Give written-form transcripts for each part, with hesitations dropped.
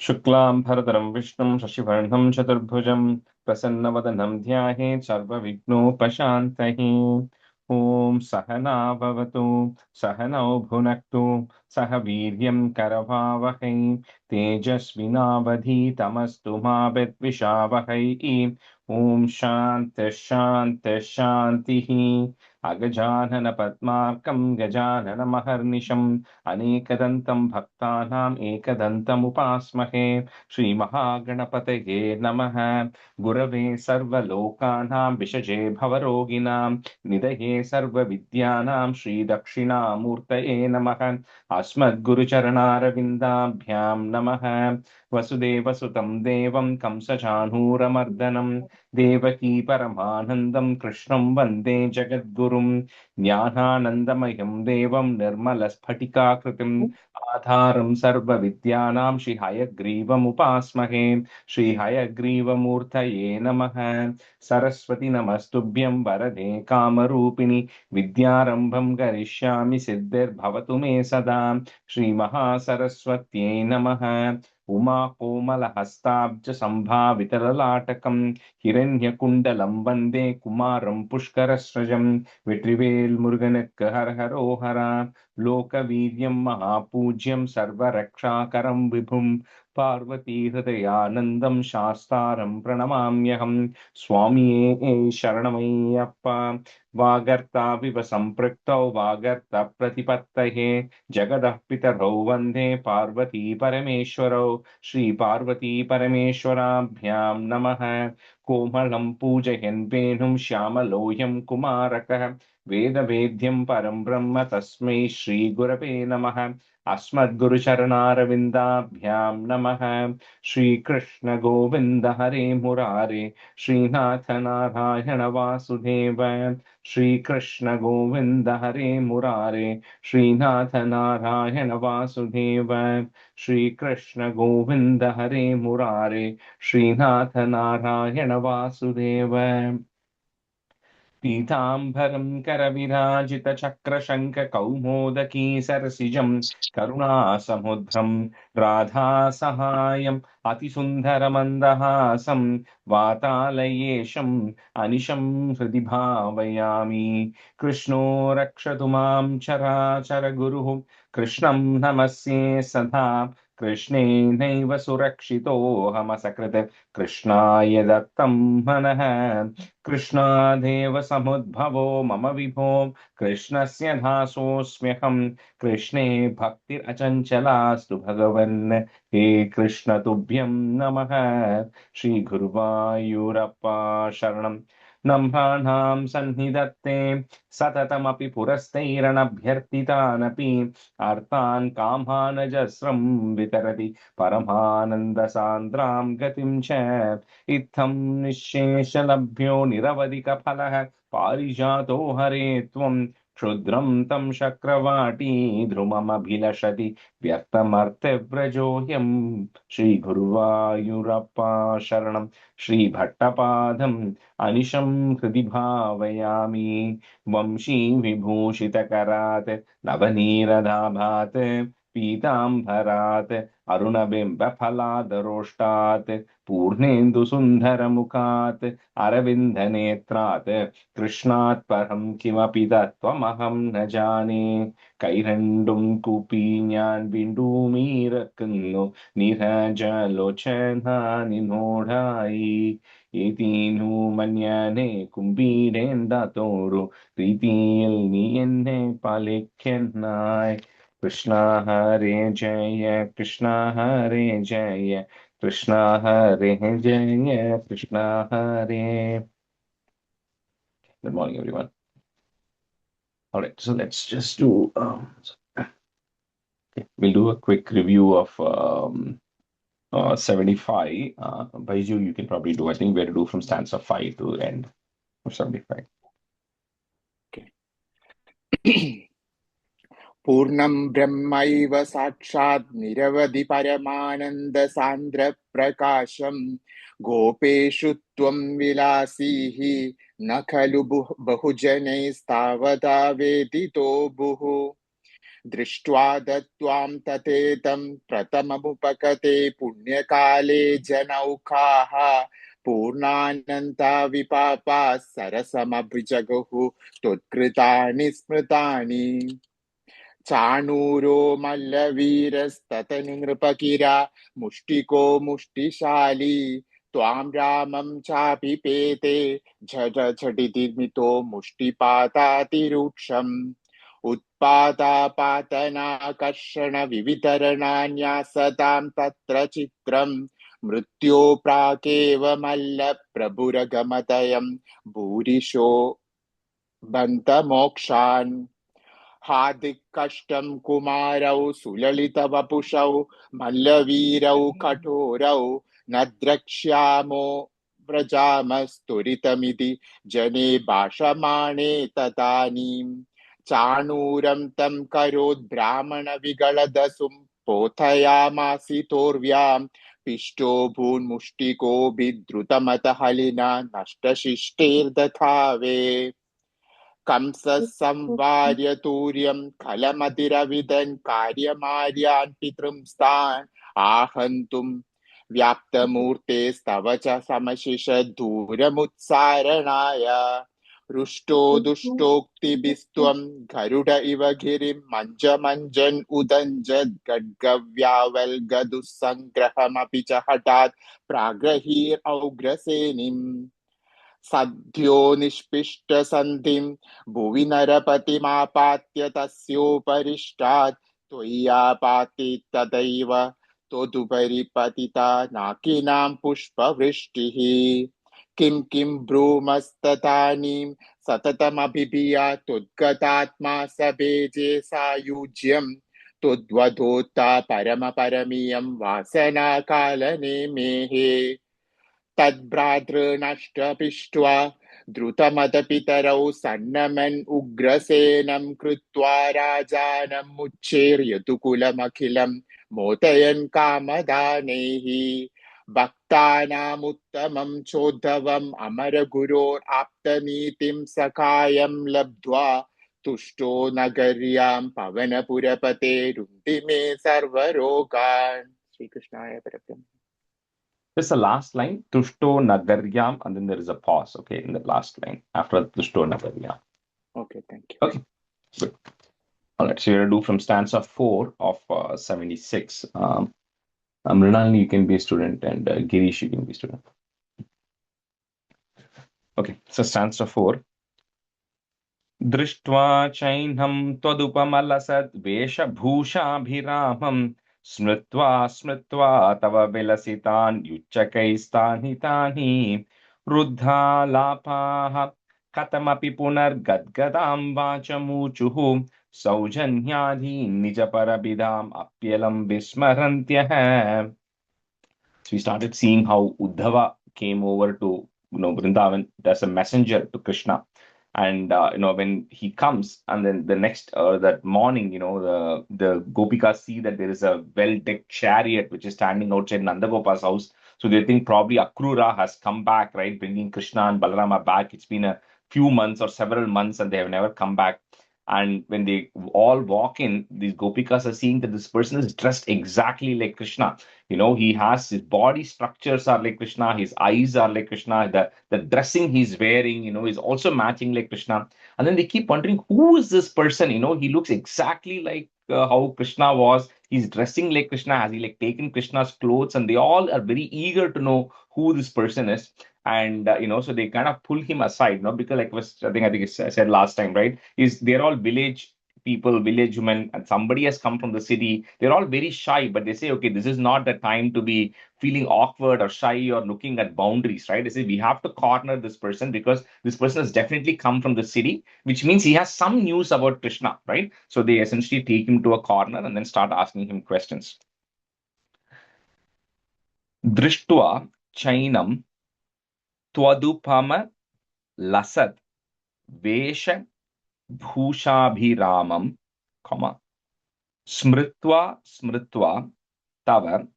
शुक्लां भरतरं विष्णुं शशिवर्णं चतुर्भुजं प्रसन्नवदनं ध्यायेत् सर्वविघ्नोपशान्तये। ॐ सहना भवतु सहनौ भुनक्तु सह वीर्यं करवावहै तेजस्विनावधीतमस्तु मा विद्विषावहै। ॐ शान्तिः शान्तिः शान्तिः। अगजानन पद्मार्कं गजाननमहर्निशम् अनेकदन्तं भक्तानाम् एकदन्तमुपास्महे। श्रीमहागणपतये नमः। गुरवे सर्वलोकानां विषजे भवरोगिणां निधये सर्वविद्यानां श्रीदक्षिणामूर्तये नमः। अस्मद्गुरुचरणारविन्दाभ्यां नमः। वसुदेवसुतं देवं कंसचाणूरमर्दनं देवकी परमानन्दं कृष्णं वन्दे जगद्गुरुं। ज्ञानानन्दमयं देवं निर्मलस्फटिकाकृतिम् आधारं सर्वविद्यानां श्रीहयग्रीवमुपास्महे। श्रीहयग्रीवमूर्तये नमः। सरस्वती नमस्तुभ्यं वरदे कामरूपिणि विद्यारम्भं करिष्यामि सिद्धिर्भवतु मे सदा। श्रीमहासरस्वत्यै नमः। उमाकोमलहस्ताब्ज सम्भावितललाटकं हिरण्यकुण्डलं वन्दे कुमारं पुष्करस्रजं। வெற்றிவேல் முருகனுக்கு ஹரஹரோஹரா. லோகவீரியம் மகாபூஜ்யம் சர்வரக்ஷாகரம் விபும் பார்வதி ஹிருதயானந்தம் சாஸ்தாரம் பிரணமாம்யகம். சுவாமியே சரணமையப்பா. வாகர்த்தாவிவ சம்பிருக்தௌ வாகர்த்த பிரதிபத்தயே ஜகதः பிதரௌ வந்தே பார்வதி பரமேஸ்வரௌ. ஸ்ரீ பார்வதி பரமேஸ்வராभ्यां நமः. कोमलं पूजयन् वेणुं श्यामलोऽयं कुमारकः वेदवेद्यं परं ब्रह्म तस्मै श्रीगुरवे नमः। अस्मद्गुरुचरणारविन्दाभ्यां नमः। श्रीकृष्ण गोविन्द हरे मुरारे श्रीनाथ नारायण वासुदेव। श्रीकृष्ण गोविन्द हरे मुरारे श्रीनाथ नारायण वासुदेव। श्रीकृष्ण गोविन्द हरे मुरारे श्रीनाथ नारायण वासुदेव। पीताम्बरं करविराजितचक्रशङ्खकौमोदकी सरसिजं करुणासमुद्रं राधासहायम् अतिसुन्दरमन्दहासं वातालयेशम् अनिशं हृदि भावयामि। कृष्णो रक्षतु मां चराचरगुरुः कृष्णं नमस्ये सदा। कृष्णेनैव सुरक्षितोऽहमसकृत् कृष्णाय दत्तं मनः। कृष्णादेव समुद्भवो मम विभो कृष्णस्य दासोऽस्म्यहम्। कृष्णे भक्तिरचञ्चलास्तु भगवन् हे कृष्ण तुभ्यं नमः। श्रीगुरुवायूरप्पा शरणं। नम्राणां सन्निधत्ते सततमपि पुरस्तैरनभ्यर्थितानपि अर्थान् कामानजस्रं वितरति परमानन्दसान्द्रां गतिं च। इत्थं निःशेषलभ्यो निरवधिकफलः पारिजातो हरे त्वं। क्षुद्रं तं शक्रवाटी ध्रुवमभिलषति व्यर्थमर्त्यव्रजोऽयं। श्रीगुरुवायूरप्पा शरणं। श्रीभट्टपादम् अनिशं हृदि भावयामि। वंशीविभूषितकरात् नवनीरदाभात् पीताम्बरात् अरुणबिम्बफलादरोष्टात् पूर्णेन्दुसुन्दरमुखात् अरविन्दनेत्रात् कृष्णात् परं किमपि तत्त्वमहं न जाने. കൈരണ്ടും കൂപ്പി ഞാൻ വീണ്ടുമീറക്കുന്നു നിറജലോചന നിന്നോടായി. ഏതീനു മഞ്ഞാനെ കുമ്പീരേണ്ടാത്തോരു പ്രീതിയിൽ നീ എന്നെ പാലിക്കനായി. കൃഷ്ണ ഹരേ ജയ കൃഷ്ണ ഹരേ Jaya Krishna Hare Jaya Krishna Hare. Good morning, everyone. All right, so let's just do. We'll do a quick review of 75. Baiju, you can probably do. I think we have to do from stanza 5 to end of 75. Okay. पूर्णं ब्रह्मैव साक्षात् निरवधि परमानन्द सान्द्र प्रकाशं गोपेषु त्वं विलासीः न खलु बहुजनैस्तावता वेदितो भुः। दृष्ट्वा दत्त्वां तथेतं प्रथममुपकते पुण्यकाले जनौखाः पूर्णानन्ता विपापाः सरसमभिजगुः त्वत्कृतानि स्मृतानि चाणूरो मल्लवीरस्ततनु नृपकिरा मुष्टिको मुष्टिशाली त्वां रामं चापि पेते झटिति मितो मुष्टिपातातिरूक्षम् उत्पातापातनाकर्षण विवितरणान्यासतां तत्र चित्रम् मृत्यो प्राकेव मल्लप्रभुरगमतयं भूरिशो बन्तमोक्षान् हादिक्कष्टं कुमारौ सुललितवपुषौ मल्लवीरौ कठोरौ न द्रक्ष्यामो व्रजामस्तुरितमिति जने भाषमाणे तदानीं चाणूरं तं करोद्ब्राह्मणविगलदसुं पोथयामासितोर्व्यां पिष्टो भून्मुष्टिकोऽभिद्रुतमतहलिना नष्टशिष्टेर्दधावे कंसः संवार्य तूर्यं खलमतिरविदन् कार्यमार्यान् पितृंस्तान् आहन्तुं व्याप्तमूर्तेस्तव च समशिषद्धूरमुत्सारणाय रुष्टो दुष्टोक्तिभिस्त्वं गरुड इव गिरिं मञ्जन् उदञ्जद् गड्गव्यावल्गदुःसङ्ग्रहमपि च हठात् प्राग्रहीर् सद्यो निष्पिष्टसन्धिं भुवि नरपतिमापात्य तस्योपरिष्टात् त्वय्यापाति तदैव त्वदुपरि पतिता नाकिनां पुष्पवृष्टिः किं ब्रूमस्तदानीं सततमभिभिया त्वद्गतात्मा सभेजे सायुज्यं त्वद्वधोत्ता परमपरमीयं वासनाकालनेमेः तद्भ्रातॄनष्टपिष्ट्वा द्रुतमदपितरौ सन्नमन् उग्रसेनं कृत्वा राजानमुच्चेर्यतुकुलमखिलं मोदयन् कामदानैः भक्तानामुत्तमं चोद्धवम् अमरगुरोराप्तनीतिं सखायं लब्ध्वा तुष्टो नगर्यां पवनपुरपते रुन्धि मे सर्वरोगान् श्रीकृष्णाय परब्रह्म. This is the last line, Tushto Nagaryam, and then there is a pause, okay, in the last line, after Tushto Nagaryam. Okay, thank you. Okay, good. All right, so you're going to do from stanza 4 of 76. Mrinalini, you can be a student, and Girish, you can be a student. Okay, so stanza 4. Drishtva chainham tvadupamallasad veshabhushabhiramam smritva tava vilasitan yuchakaistani ruddha lapaha katamapi punargadgadam vachamuchuhu saujanyadhi nijaparabidam apyalam vismarantyah. So we started seeing how Uddhava came over to Vrindavan as a messenger to Krishna. And when he comes, and then the next that morning, the Gopikas see that there is a well-decked chariot which is standing outside Nandagopa's house. So they think probably Akrura has come back, right, bringing Krishna and Balarama back. It's been a few months or several months, and they have never come back. And when they all walk in, these Gopikas are seeing that this person is dressed exactly like Krishna. He has his body structures are like Krishna, his eyes are like Krishna, the dressing he's wearing, is also matching like Krishna. And then they keep wondering, who is this person? He looks exactly like how Krishna was. He's dressing like Krishna. Has he taken Krishna's clothes? And they all are very eager to know who this person is. And so they kind of pull him aside, because I think I said last time, right? They're all village people, village women, and somebody has come from the city. They're all very shy, but they say, okay, this is not the time to be feeling awkward or shy or looking at boundaries, right? They say we have to corner this person because this person has definitely come from the city, which means he has some news about Krishna, right? So they essentially take him to a corner and then start asking him questions. Drishtva chainam twadupama lasad vesha bhushabhiramam, smritva tava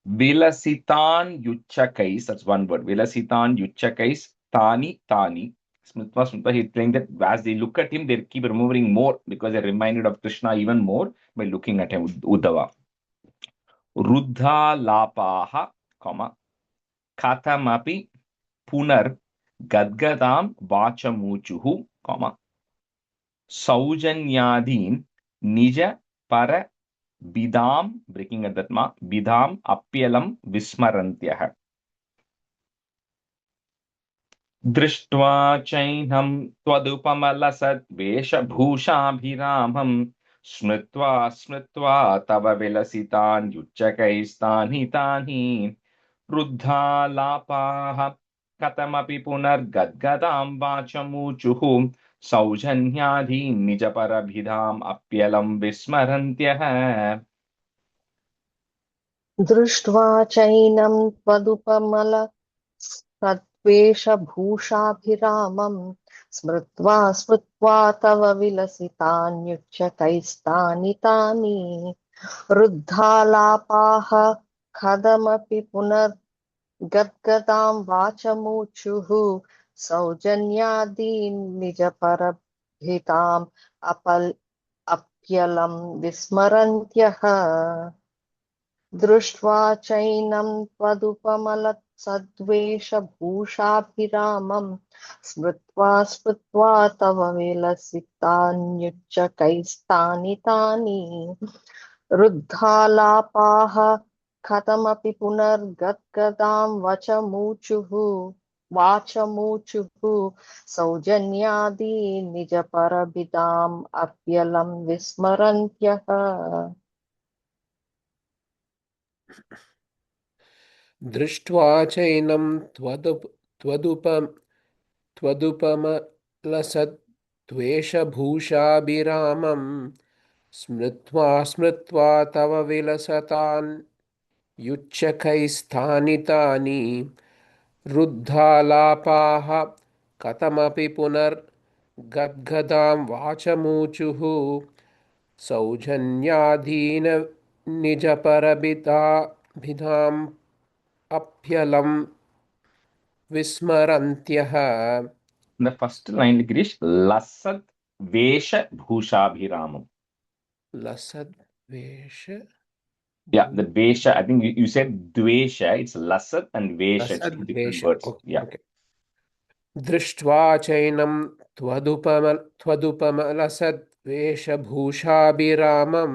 vilasitan yuchakais, that's one word, vilasitan yuchakais tani Smritva Smritva, he's saying that as they look at him, they keep remembering more because they're reminded of Krishna even more by looking at him, Uddhava. Ruddha lapaha, comma, kathamapi punar gadgadam vachamuchuhu, comma, saujanyadin nija para bidam, breaking at that ma, bidam apyalam vismarantyah. दृष्ट्वा चैनं त्वदुपमलसद्वेषभूषाभिरामं स्मृत्वा स्मृत्वा तव विलसितान्युच्चकैस्तान्हितानि रुद्धालापाः कथमपि पुनर्गद्गदां वाचमूचुः सौजन्याधीन् निजपरभिधाम् अप्यलं विस्मरन्त्यः. दृष्ट्वा चैनं त्वदुपमलसद्वेषभूषाभिरामं स्मृत्वा स्मृत्वा तव विलसितान्युच्चकैस्तानितानि रुद्धालापाः कथमपि पुनर्गद्गदां वाचमूचुः सौजन्यादीन् निजपरभिताम् अप्यलं विस्मरन्त्यः. दृष्ट्वा चैनं त्वदुपमलसद्वेषभूषाभिरामं स्मृत्वा स्मृत्वा तव विलसितान्युच्चकैस्तानितानि रुद्धालापाः कथमपि पुनर्गद्गदां वाचमूचुः सौजन्यादीन् निजपरभिदाम् अप्यलं विस्मरन्त्यः. दृष्ट्वा चैनं त्वदुपमलसद्वेषभूषाभिरामं स्मृत्वा स्मृत्वा तव विलसतान्युच्चकैस्तानितानि रुद्धालापाः कथमपि पुनर्गद्गदां वाचमूचुः सौजन्याधीन निजपरभिधाम् अप्यलं विस्मरन्त्यः. The first line, Girish, Lasad Vesha Bhushabhiramam. Lasad Vesha. Yeah, the Vesha, I think you said Dvesha, it's Lasad and Vesha, it's two different words. Okay, yeah. Okay. दृष्ट्वा चैनं त्वदुपमलसद्वेषभूषाभिरामं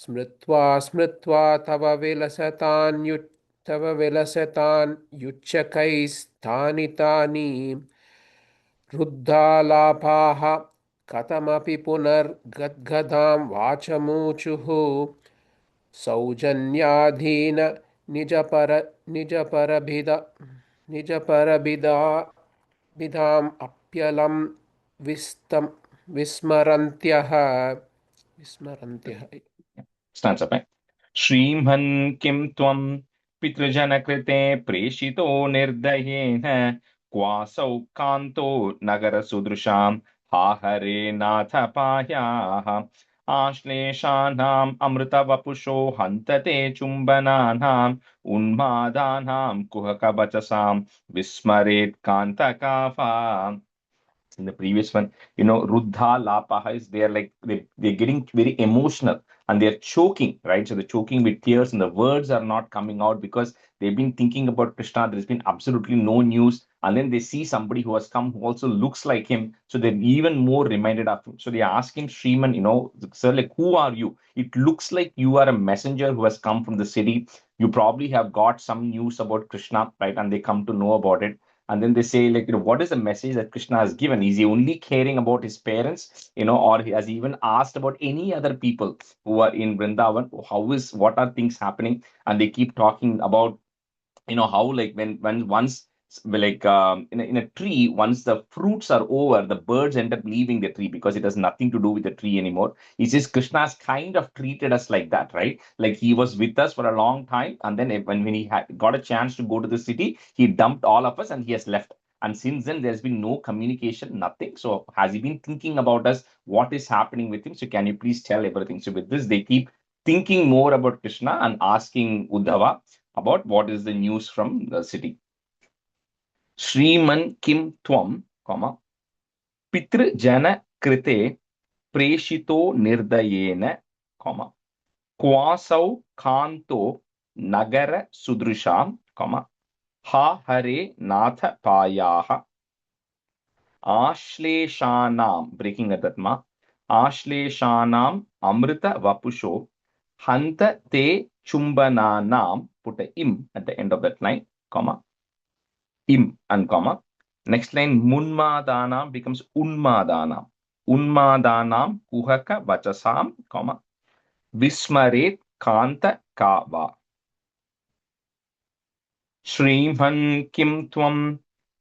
स्मृत्वा स्मृत्वा तव विलसतान्युच्चकैस्तानितानि रुद्धालापाः कथमपि पुनर्गद्गदां वाचमूचुः सौजन्याधीन निजपरभिधाम् अप्यलं विस्मरन्त्यः. Stanza पे श्रीमन् किं त्वं पितृजनकृते प्रेषितो निर्दयेन क्वासौ कान्तो नगरसुदृशां हा हरे नाथ पायाः आश्लेषानाम् अमृतवपुषो हन्तते चुम्बनानाम् उन्मादानां कुहकवचसां विस्मरेत् कान्तकाफा. In the previous one, Ruddha Lapaha is they're like they're getting very emotional and they're choking, right? So they're choking with tears and the words are not coming out because they've been thinking about Krishna. There's been absolutely no news. And then they see somebody who has come who also looks like him. So they're even more reminded of him. So they ask him, Shriman, sir, like, who are you? It looks like you are a messenger who has come from the city. You probably have got some news about Krishna, right? And they come to know about it. And then they say, like, what is the message that Krishna has given? Is he only caring about his parents, or he has even asked about any other people who are in Vrindavan? What are things happening? And they keep talking about, how like when once like in a tree, once the fruits are over, the birds end up leaving the tree because it has nothing to do with the tree anymore. He says Krishna's kind of treated us like that, right? Like he was with us for a long time, and then when he had got a chance to go to the city, he dumped all of us and he has left. And since then, there's been no communication, nothing. So has he been thinking about us? What is happening with him? So can you please tell everything? So with this, they keep thinking more about Krishna and asking Uddhava about what is the news from the city. Shriman Kim Tvam comma पितृजन कृते प्रेषितो निर्दयेन comma क्वासौ कान्तो नगर सुदृशां comma हा हरे नाथ पायाः आश्लेषानां breaking at that ma आश्लेषानाम् अमृत वपुषो हन्त ते चुम्बनानां put a im at the end of that line comma im and comma next line munmadanam becomes unmadanam kuhaka vachasam comma vismaret kanta kava श्रीमन् किं त्वं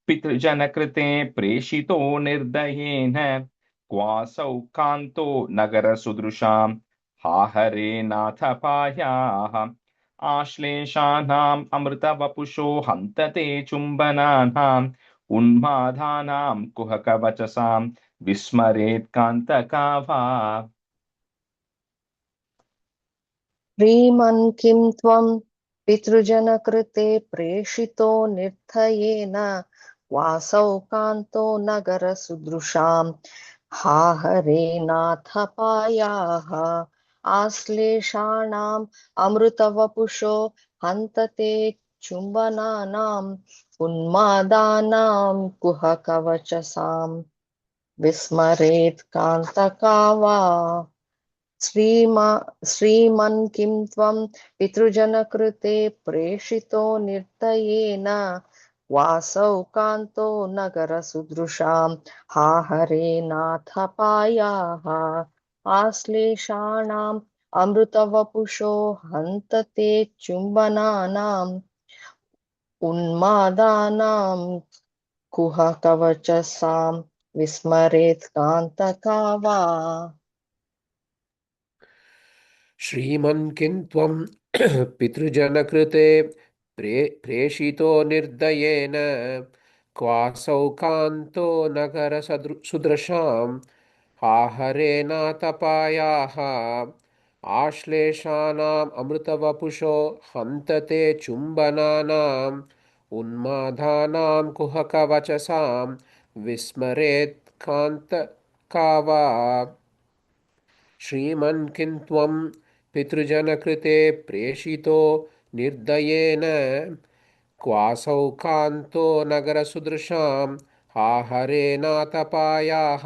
पितृजनकृते प्रेषितो निर्दयेन क्वासौ कान्तो नगरसुदृशां हाहरे नाथ पायाः आश्लेषानाम् अमृतवपुषो हन्तते चुम्बनानाम् उन्मादानां कुहकवचसां विस्मरेत् कान्तकावा श्रीमन् किं त्वं पितृजनकृते प्रेषितो निर्धयेन वासौ कान्तो नगरसुदृशां हा हरे नाथ पायाः आश्लेषाणाम् अमृतवपुषो हन्तते चुम्बनानाम् उन्मादानां कुहकवचसां विस्मरेत् कान्तकावा श्रीमन् किं त्वं पितृजनकृते प्रेषितो निर्दयेन वासौ कान्तो नगरसुदृशां हा हरे नाथ पायाः आश्लेषाणाम् अमृतवपुषो हन्तते चुम्बनानाम् उन्मादानां कुहकवचसां विस्मरेत् कान्तकावा श्रीमन् किं त्वं पितृजनकृते प्रेषितो निर्दयेन क्वासौ कान्तो नगरसुदृशां आहरेणातपायाः आश्लेषानाम् अमृतवपुषो हन्तते चुम्बनानाम् उन्मादानां कुहकवचसां विस्मरेत् कान्तकावा श्रीमन् किं त्वं पितृजनकृते प्रेषितो निर्दयेन क्वासौ कान्तो नगरसुदृशां आहरेणातपायाः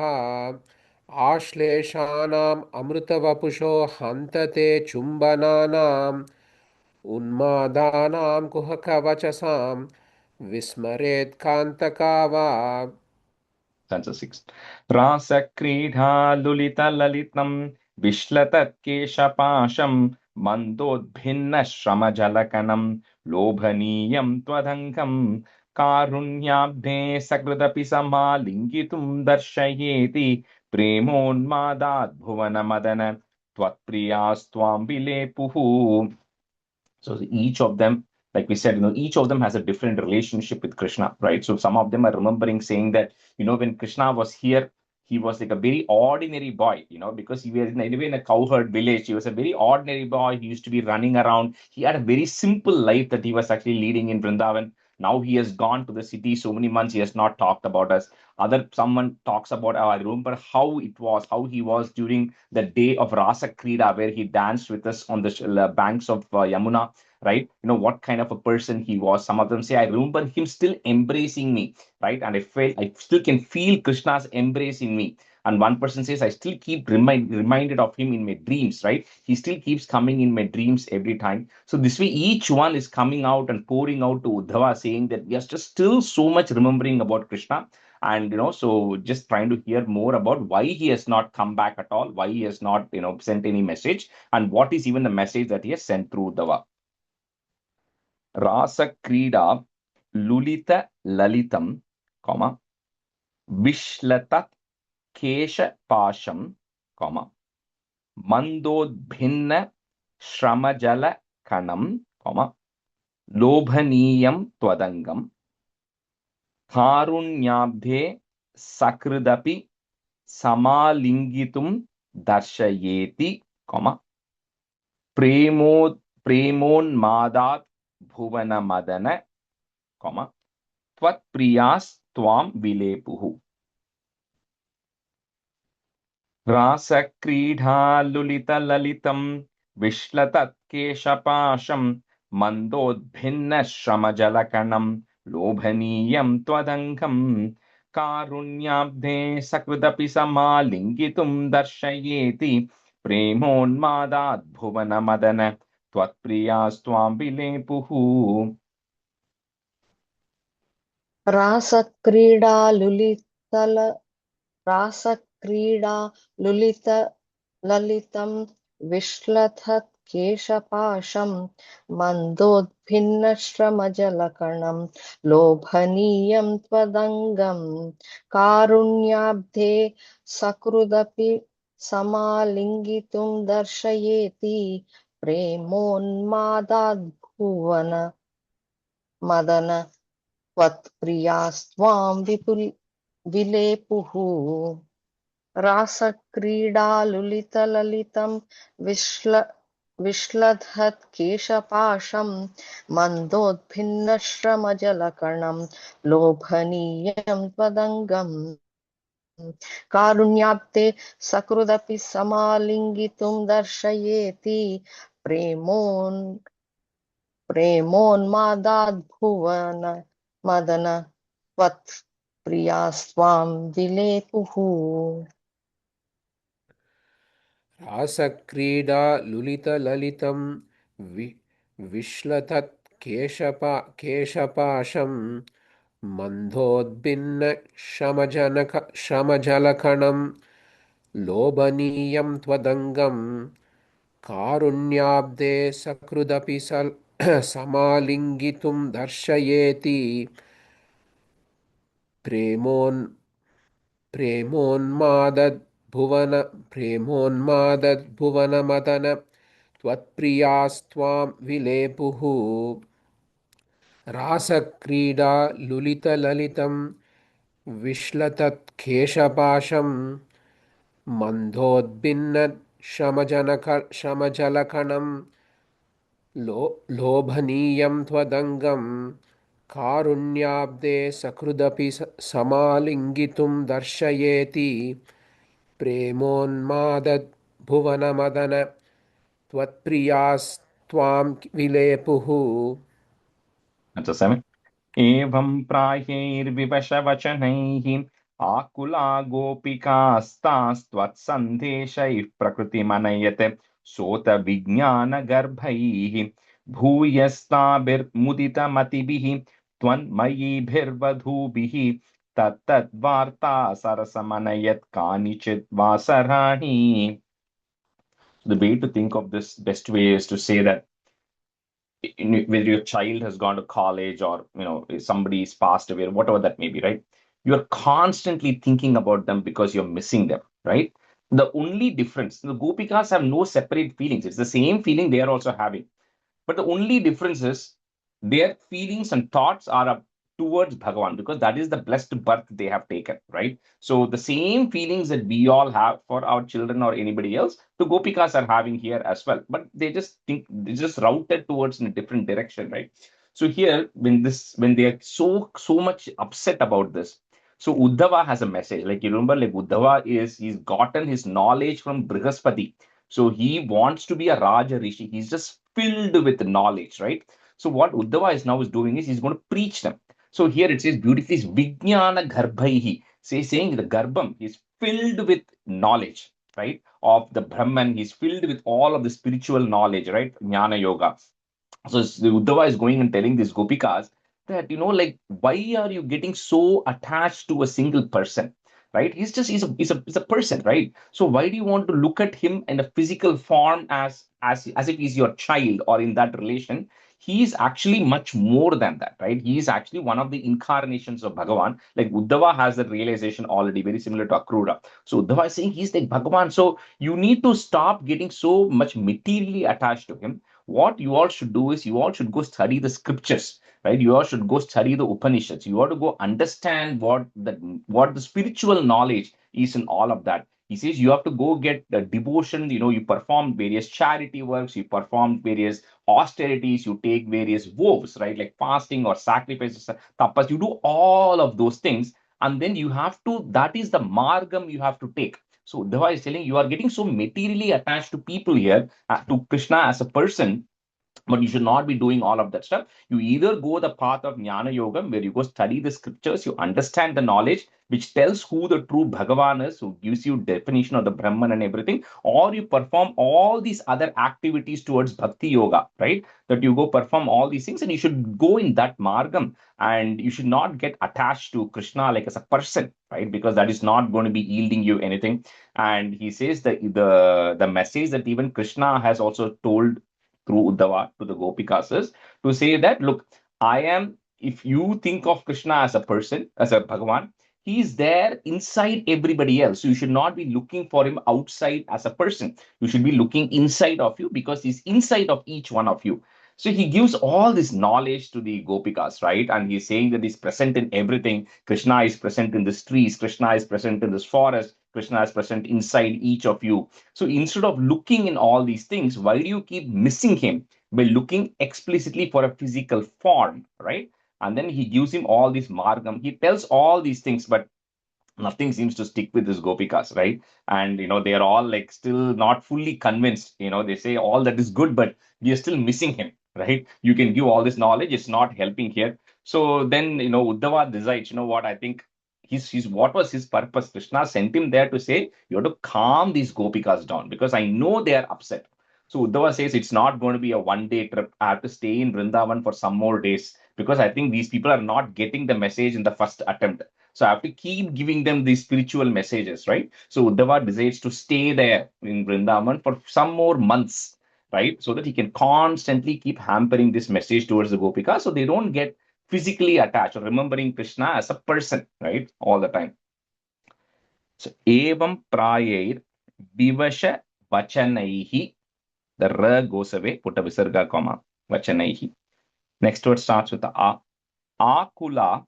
आश्लेषानाम् अमृतवपुषो हन्तते चुम्बनानाम् उन्मादानां कुहकवचसां विस्मरेत् कान्तकावा Stanza 6. रासक्रीडा लुलितललितं विश्लतत्केशपाशं मन्दोद्भिन्नश्रमजलकनं लोभनीयं त्वदङ्गं कारुण्याब्धे सकृदपि समालिङ्गितुं दर्शयेति प्रेमोन्मादात् भुवनमदन त्वत्प्रियास्त्वां विलेपुः. So each of them, like we said, each of them has a different relationship with Krishna, right? So some of them are remembering saying that, when Krishna was here, he was like a very ordinary boy, because he was anyway in a cowherd village. He was a very ordinary boy. He used to be running around. He had a very simple life that he was actually leading in Vrindavan. Now he has gone to the city so many months. He has not talked about us. Someone talks about, I remember how he was during the day of Rasa Krida, where he danced with us on the banks of Yamuna, right? What kind of a person he was. Some of them say, I remember him still embracing me, right? And I still can feel Krishna's embrace in me. And one person says, I still keep reminded of him in my dreams, right? He still keeps coming in my dreams every time. So this way, each one is coming out and pouring out to Uddhava, saying that we are just still so much remembering about Krishna. And, so just trying to hear more about why he has not come back at all, why he has not, sent any message, and what is even the message that he has sent through Uddhava. Rasa Krida Lulita Lalitam, comma, Vishlatat Kesha Pasham, comma, Mandodbhinna Shramajala Kanam, comma, Lobhaniyam Twadangam, Karunyabdhe Sakridapi Samalingitum Darshayeti, comma, Premon Bhuvana Madana, comma, Tvat Priyas Tvam Vilepuhu. रासक्रीडालुलितललितं विश्लतत्केशपाशं मन्दोद्भिन्नश्रमजलकणं लोभनीयं त्वदङ्गं कारुण्याब्धे सकृदपि समालिङ्गितुं दर्शयेति प्रेमोन्मादात् भुवनमदन त्वत्प्रियास्त्वां विलेपुः। रासक्रीडा ललितं विश्लथत्केशपाशं मन्दोद्भिन्नश्रमजलकणं लोभनीयं त्वदङ्गं कारुण्याब्धे सकृदपि समालिङ्गितुं दर्शयेति प्रेमोन्मादाद्भुवन मदन त्वत्प्रियास्त्वां विलेपुः। रासक्रीडालुलितललितं विश्लधत्केशपाशं मन्दोद्भिन्नश्रमजलकणं लोभनीयं त्वदङ्गं कारुण्याब्धे सकृदपि समालिङ्गितुं दर्शयेति प्रेमोन्मादाद्भुवन मदन त्वत्प्रियास्त्वां विलेपुः। रासक्रीडा लुलितललितं केशपाशं मन्दोद्भिन्नश्रमजलकणं लोभनीयं त्वदङ्गं कारुण्याब्धे सकृदपि समालिङ्गितुं दर्शयेति प्रेमोन्मादद्भुवनमदन त्वत्प्रियास्त्वां विलेपुः। रासक्रीडा लुलितललितं विश्लतत्केशपाशं मन्दोद्भिन्नश्रमजलकणं लोभनीयं त्वदङ्गं कारुण्याब्धे सकृदपि समालिङ्गितुं दर्शयेति प्रेमोन्मादद्भुवनमदन त्वत्प्रियास्त्वां विलेपुः। एवं प्रायैर्विवशवचनैः आकुला गोपिकास्तास्त्वत्सन्देशैः प्रकृतिमनयत् सोत विज्ञानगर्भैः भूयस्ताभिर्मुदितमतिभिः त्वन्मयीभिर्वधूभिः तत्तद्वार्ता सरसमनयत् कानिचित् वासराणि. The way to think of this best way is to say that whether your child has gone to college or somebody is passed away or whatever that may be, right? You're constantly thinking about them because you're missing them, right? The only difference, the gopikas have no separate feelings. It's the same feeling they are also having, but the only difference is their feelings and thoughts are towards Bhagavan, because that is the blessed birth they have taken, right? So the same feelings that we all have for our children or anybody else, the gopikas are having here as well. But they just think they just routed towards in a different direction, right? So here, when they are so much upset about this, so Uddhava has a message. Like you remember, like Uddhava he's gotten his knowledge from Brihaspati. So he wants to be a Raja Rishi. He's just filled with knowledge, right? So what Uddhava is now doing is he's going to preach them. So here it says beautifully, Vijnana Garbhaihi, saying the Garbham is filled with knowledge, right? Of the Brahman, he's filled with all of the spiritual knowledge, right? Jnana Yoga. So Uddhava is going and telling these Gopikas that, like, why are you getting so attached to a single person? Right? He's a person, right? So why do you want to look at him in a physical form as if he's your child, or in that relation? He is actually much more than that, right? He is actually one of the incarnations of Bhagavan. Like Uddhava has that realization already, very similar to Akrura. So Uddhava is saying he's like Bhagavan. So you need to stop getting so much materially attached to him. What you all should do is you all should go study the scriptures, right? You all should go study the Upanishads. You ought to go understand what the spiritual knowledge is in all of that. He says you have to go get the devotion. You perform various charity works, you perform various austerities, you take various vows, right? Like fasting or sacrifices, tapas. You do all of those things, and then you have to. That is the margam you have to take. So Uddhava is telling you are getting so materially attached to people here, to Krishna as a person. But you should not be doing all of that stuff. You either go the path of Jnana Yogam, where you go study the scriptures, you understand the knowledge which tells who the true Bhagavan is, who gives you definition of the Brahman and everything, or you perform all these other activities towards Bhakti Yoga, right? That you go perform all these things, and you should go in that margam, and you should not get attached to Krishna like as a person, right? Because that is not going to be yielding you anything. And he says that the message that even Krishna has also told through Uddhava to the Gopikas is to say that, look, I am, if you think of Krishna as a person, as a Bhagavan, he is there inside everybody else. So you should not be looking for him outside as a person. You should be looking inside of you because he's inside of each one of you. So he gives all this knowledge to the Gopikas, right? And he's saying that he's present in everything. Krishna is present in these trees. Krishna is present in this forest. Krishna is present inside each of you. So instead of looking in all these things, why do you keep missing him by looking explicitly for a physical form, right? And then he gives him all this margam. He tells all these things, but nothing seems to stick with his gopikas, right? And they are all like still not fully convinced. They say all that is good, but we are still missing him, right? You can give all this knowledge, it's not helping here. So then Uddhava decides, what, I think his what was his purpose? Krishna sent him there to say, you have to calm these gopikas down because I know they are upset. So Uddhava says it's not going to be a one-day trip. I have to stay in Vrindavan for some more days because I think these people are not getting the message in the first attempt. So I have to keep giving them these spiritual messages, right? So Uddhava decides to stay there in Vrindavan for some more months, right? So that he can constantly keep hampering this message towards the Gopika so they don't get physically attached or remembering Krishna as a person, right? All the time. So evam prayer vivasha vachanaihi. The ra goes away, put a visarga comma, vachanaihi. Next word starts with the a. Akula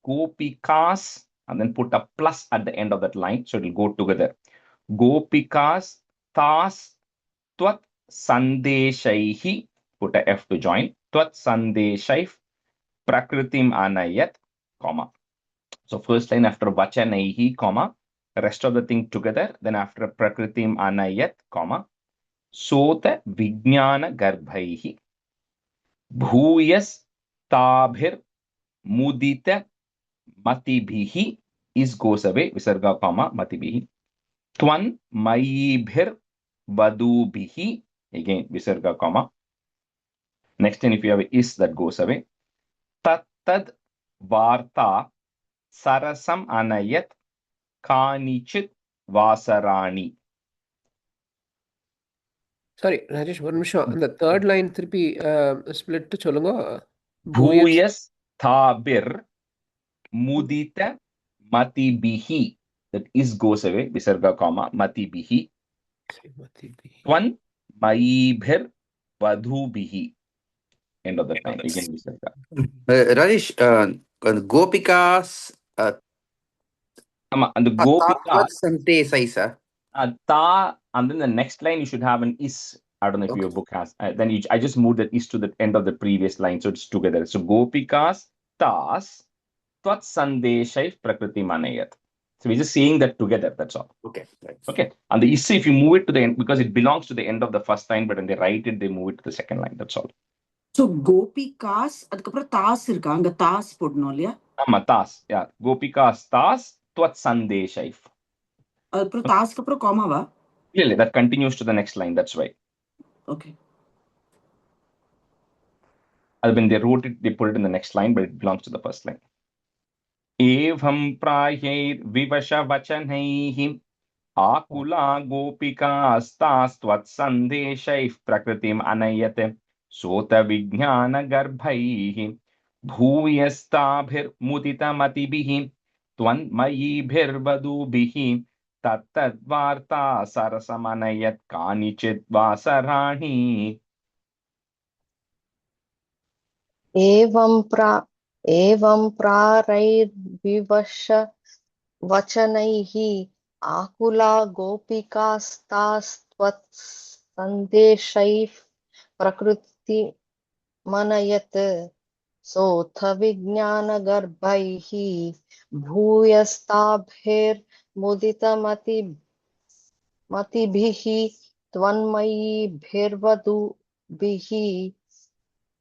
Gopikas, and then put a plus at the end of that line, so it will go together. Gopikas tas twat sandeshaihi, put a F to join, twat sandeshaif prakritim anayat, comma. So first line after vachanaihi, comma, rest of the thing together, then after prakritim anayat, comma, sota vijnana garbhaihi, bhuyas tabhir mudita matibhihi, is goes away, visarga comma matibhihi. Twan mayibhir vadubhihi, again visarga comma. Next time if you have is, that goes away. Tattad varta sarasam anayat kanichit vasarani. Sorry, Rajesh, one நிமிஷம். அந்த third line திருப்பி split சொல்லுங்க. Bhuyas thabir mudita matibhihi, that is goes away, visarga comma matibhihi. Twan mayibhir vadubhihi, end of the time, again visarga. Rajesh, Gopikas, And the Gopika Sante Saisa. ta, and then the next line you should have an is. I don't know if your book has. Then I just moved that is to the end of the previous line, so it's together. So Gopikas tas tvat sandeshaif prakriti manayat. So we're just saying that together. That's all. Okay. Okay. And the is, if you move it to the end, because it belongs to the end of the first line, but when they write it, they move it to the second line. That's all. So Gopikas, அதுக்கப்புறம் தாஸ் இருக்கா, அங்க தாஸ் போடணும் இல்லையா? ஆமா, Das. Yeah. Gopikas tas tvat sandeshaif. அதுக்கப்புறம் தாஸ்க்கு அப்புறம் காமாவா? Really, that continues to the next line. That's why. Okay. When they wrote it, they put it in the next line, but it belongs to the first line. Evam prayer vivasha vachanaihi akula gopikas tas tvat sandeshaif prakritim anayate sota vijnana garbhaihi bhuyastabhir mudita matibhihi twan mayibhir vadubhihi tattad varta sarasamanayat kanichit vasarani. एवं प्रारैर्विवश वचनैः आकुला गोपिकास्तास्त्वत्सन्देशैः प्रकृतिमनयत् सोऽथ विज्ञानगर्भैः भूयस्ताभिर्मुदितमतिभिः मुदितमतिभिः त्वन्मयीभिर्वधूभिः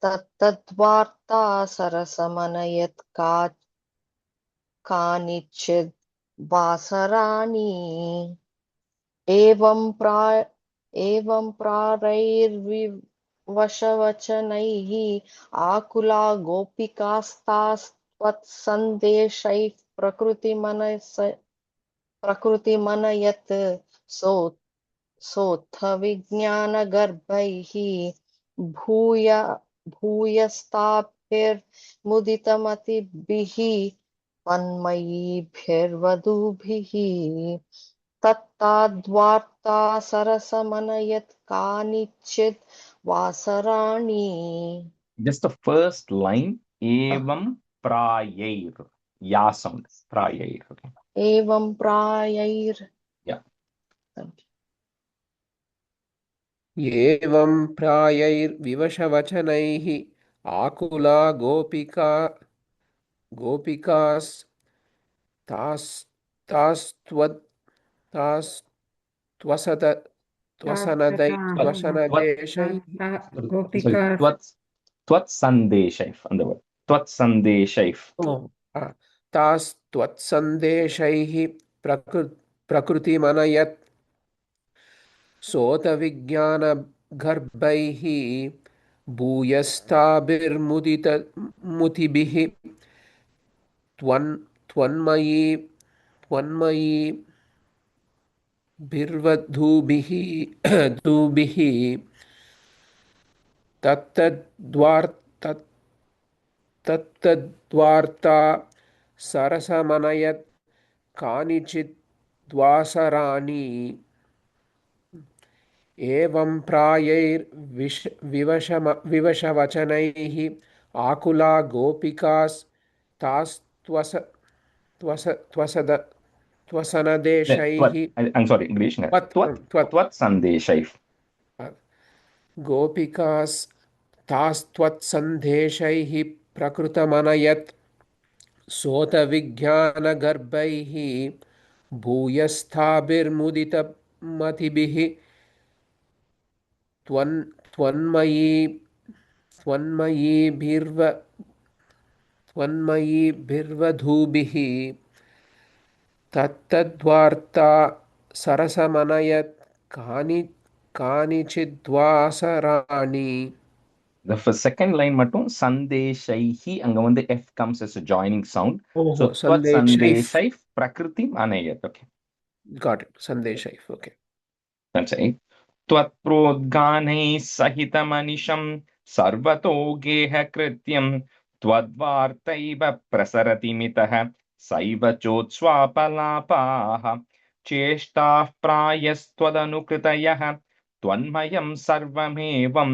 तत्तद्वार्ता सरसमनयत् कानिचिद् वासराणि एवं प्रारैर्विवशवचनैः आकुला गोपिकास्तास्त्वत्सन्देशैः प्रकृतिमनयत् सोऽथ विज्ञानगर्भैः भूयस्ताभिर्मुदितमतिभिः त्वन्मयीभिर्वधूभिः तत्ताद्वार्ता सरसमनयत् कानिचिद् वासराणि. Just the first line, evam prayair. Ya sound, prayair. Okay. एवं प्रायैर्. Yeah. एवं प्रायैर्विवशवचनैः आकुला त्वसनदेशैः गोपिका Twat sandeshaif. The word. Twat sandeshaif. तास्त्वत्सन्देशैः प्रकृतिमनयत् सोतविज्ञानगर्भैः भूयस्ताभिर्मुदितमुतिभिः त्वन्मयीभिर्वधूभिः धूभिः तत्तद्वार्ता सरसमनयत् कानिचिद्वासराणि एवं प्रायैर्विवशवचनैः आकुला गोपिकास्तास्त्वसनदेशैः I'm sorry, English. Twat sandeshaif. गोपिकास्तास्त्वत्सन्देशैः प्रकृतमनयत् सोतविज्ञानगर्भैः भूयस्थाभिर्मुदितमतिभिः त्वन्मयीभिर्वधूभिः तत्तद्वार्ता सरसमनयत् कानिचिद्वासराणि. The second line mattum sandeshaihi anga vandu f comes as a joining sound. So twat sandeshaif prakriti anayat. Okay. Got it. Sandeshaif. Okay. That's it. त्वत्प्रोद्गानैः सहितमनिशं सर्वतो गेह कृत्यं त्वद्वार्तैव प्रसरति मितः सैव चोत्स्वापलापाः चेष्टाः प्रायस्त्वदनुकृतयः त्वन्मयं सर्वमेवं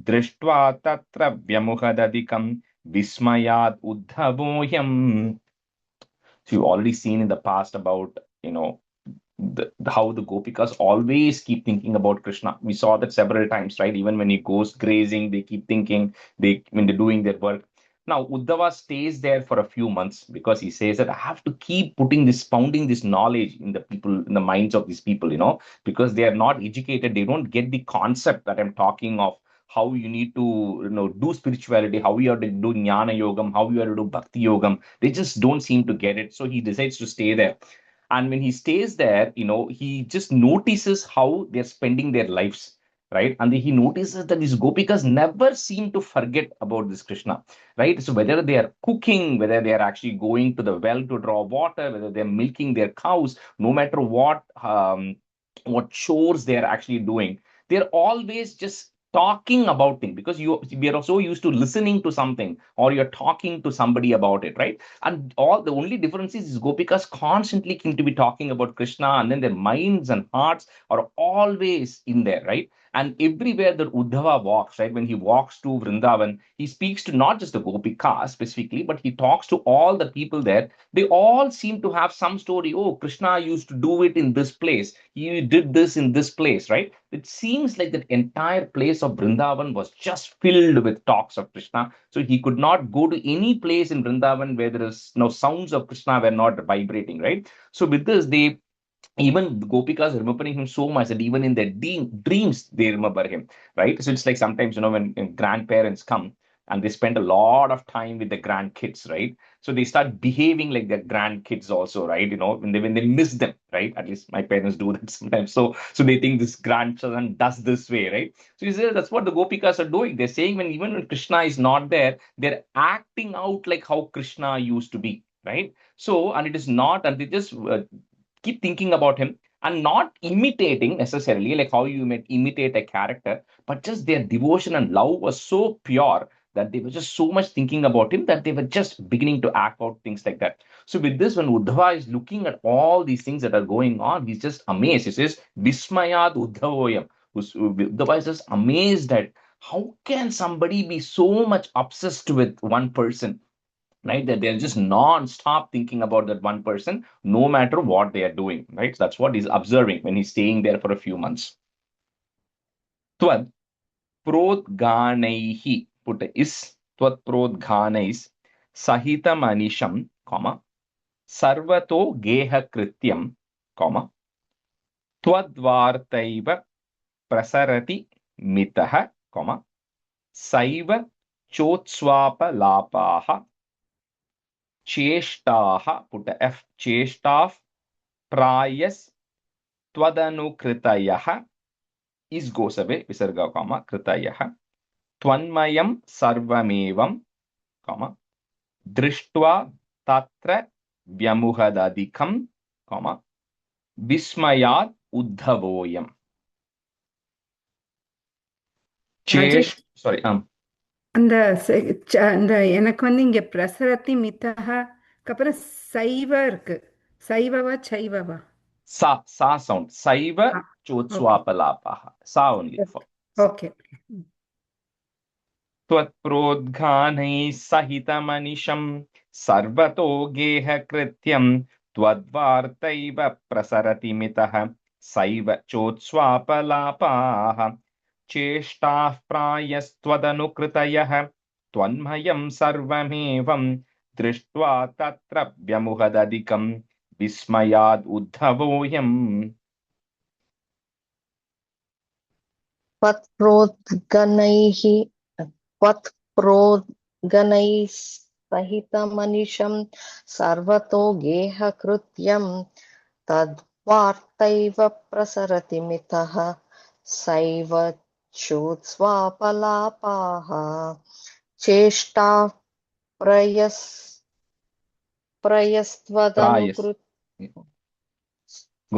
दृष्ट्वा तत्र व्यमुखदधिकं विस्मयात् उद्धवोऽयम्. So you've already seen in the past about, how the Gopikas always keep thinking about Krishna. We saw that several times, right? Even when he goes grazing, they keep thinking, when they're doing their work. Now, Uddhava stays there for a few months because he says that I have to keep pounding this knowledge in the people, in the minds of these people, because they are not educated. They don't get the concept that I'm talking of, how you need to, do spirituality, how you have to do jnana yogam, how you have to do bhakti yogam. They just don't seem to get it. So he decides to stay there. And when he stays there, he just notices how they're spending their lives, right? And he notices that these gopikas never seem to forget about this Krishna, right? So whether they are cooking, whether they are actually going to the well to draw water, whether they're milking their cows, no matter what chores they are actually doing, they're always just talking about things, because we are so used to listening to something, or you're talking to somebody about it, right? And the only difference is gopikas constantly seem to be talking about Krishna, and then their minds and hearts are always in there, right? And everywhere that Uddhava walks, right, when he walks to Vrindavan, he speaks to not just the Gopikas specifically, but he talks to all the people there. They all seem to have some story. Oh, Krishna used to do it in this place. He did this in this place, right? It seems like that entire place of Vrindavan was just filled with talks of Krishna. So he could not go to any place in Vrindavan where there is no sounds of Krishna were not vibrating, right? So with this, they even the Gopikas remembering him so much that even in their dreams they remember him, right? So it's like sometimes, when grandparents come and they spend a lot of time with the grandkids, right? So they start behaving like their grandkids also, right? When they miss them, right? At least my parents do that sometimes. So they think this grandson does this way, right? So you see, that's what the Gopikas are doing. They're saying even when Krishna is not there, they're acting out like how Krishna used to be, right? So, and it is not, and they just keep thinking about him and not imitating necessarily like how you might imitate a character, but just their devotion and love was so pure that they were just so much thinking about him that they were just beginning to act out things like that. So with this, when Uddhava is looking at all these things that are going on, he's just amazed. He says, Vismayad Uddhavoyam. Uddhava is just amazed at how can somebody be so much obsessed with one person, right? That they're just non-stop thinking about that one person, no matter what they are doing, right? So that's what he's observing when he's staying there for a few months. Tvad prodganaihi, put a is, tvad prodganais, sahitam anisham, comma, sarvato geha krityam, comma, twadvartaiva prasarati mitah, comma, saiva chotswapalapaha, cheshtaha, put a f, cheshtaf prayas tvadanukritayah, is goes away, visarga, comma, kritayah, tvanmayam sarvamevam, comma, drishtva tatra vyamuhadadikam, comma, vismayat uddhavoyam. Rajesh, Sorry, அந்த எனக்கு இங்க பிரசரத்தி மித்தகா அப்புறம் சைவ இருக்கு. சைவவா சைவவா? sa sound, saiva okay chotswapalapaha, sa only. Okay. त्वत्प्रोद्घानैः सहितमनिशं सर्वतो गेहकृत्यं त्वद्वार्तैव प्रसरति मितः सैव चोत्स्वापलापाः चेष्टाः प्रायस्त्वदनुकृतयः त्वन्मयं सर्वमेवं दृष्ट्वा तत्र व्यमुहदधिकं विस्मयाद् उद्धवोऽयम्. त्वत्प्रोद्गणैः सहितमनिशं सर्वतो गेहकृत्यं तद्वार्तैव प्रसरति मितः सैव चोत्स्वापलापाः चेष्टाः प्रयस्त्वदनुकृत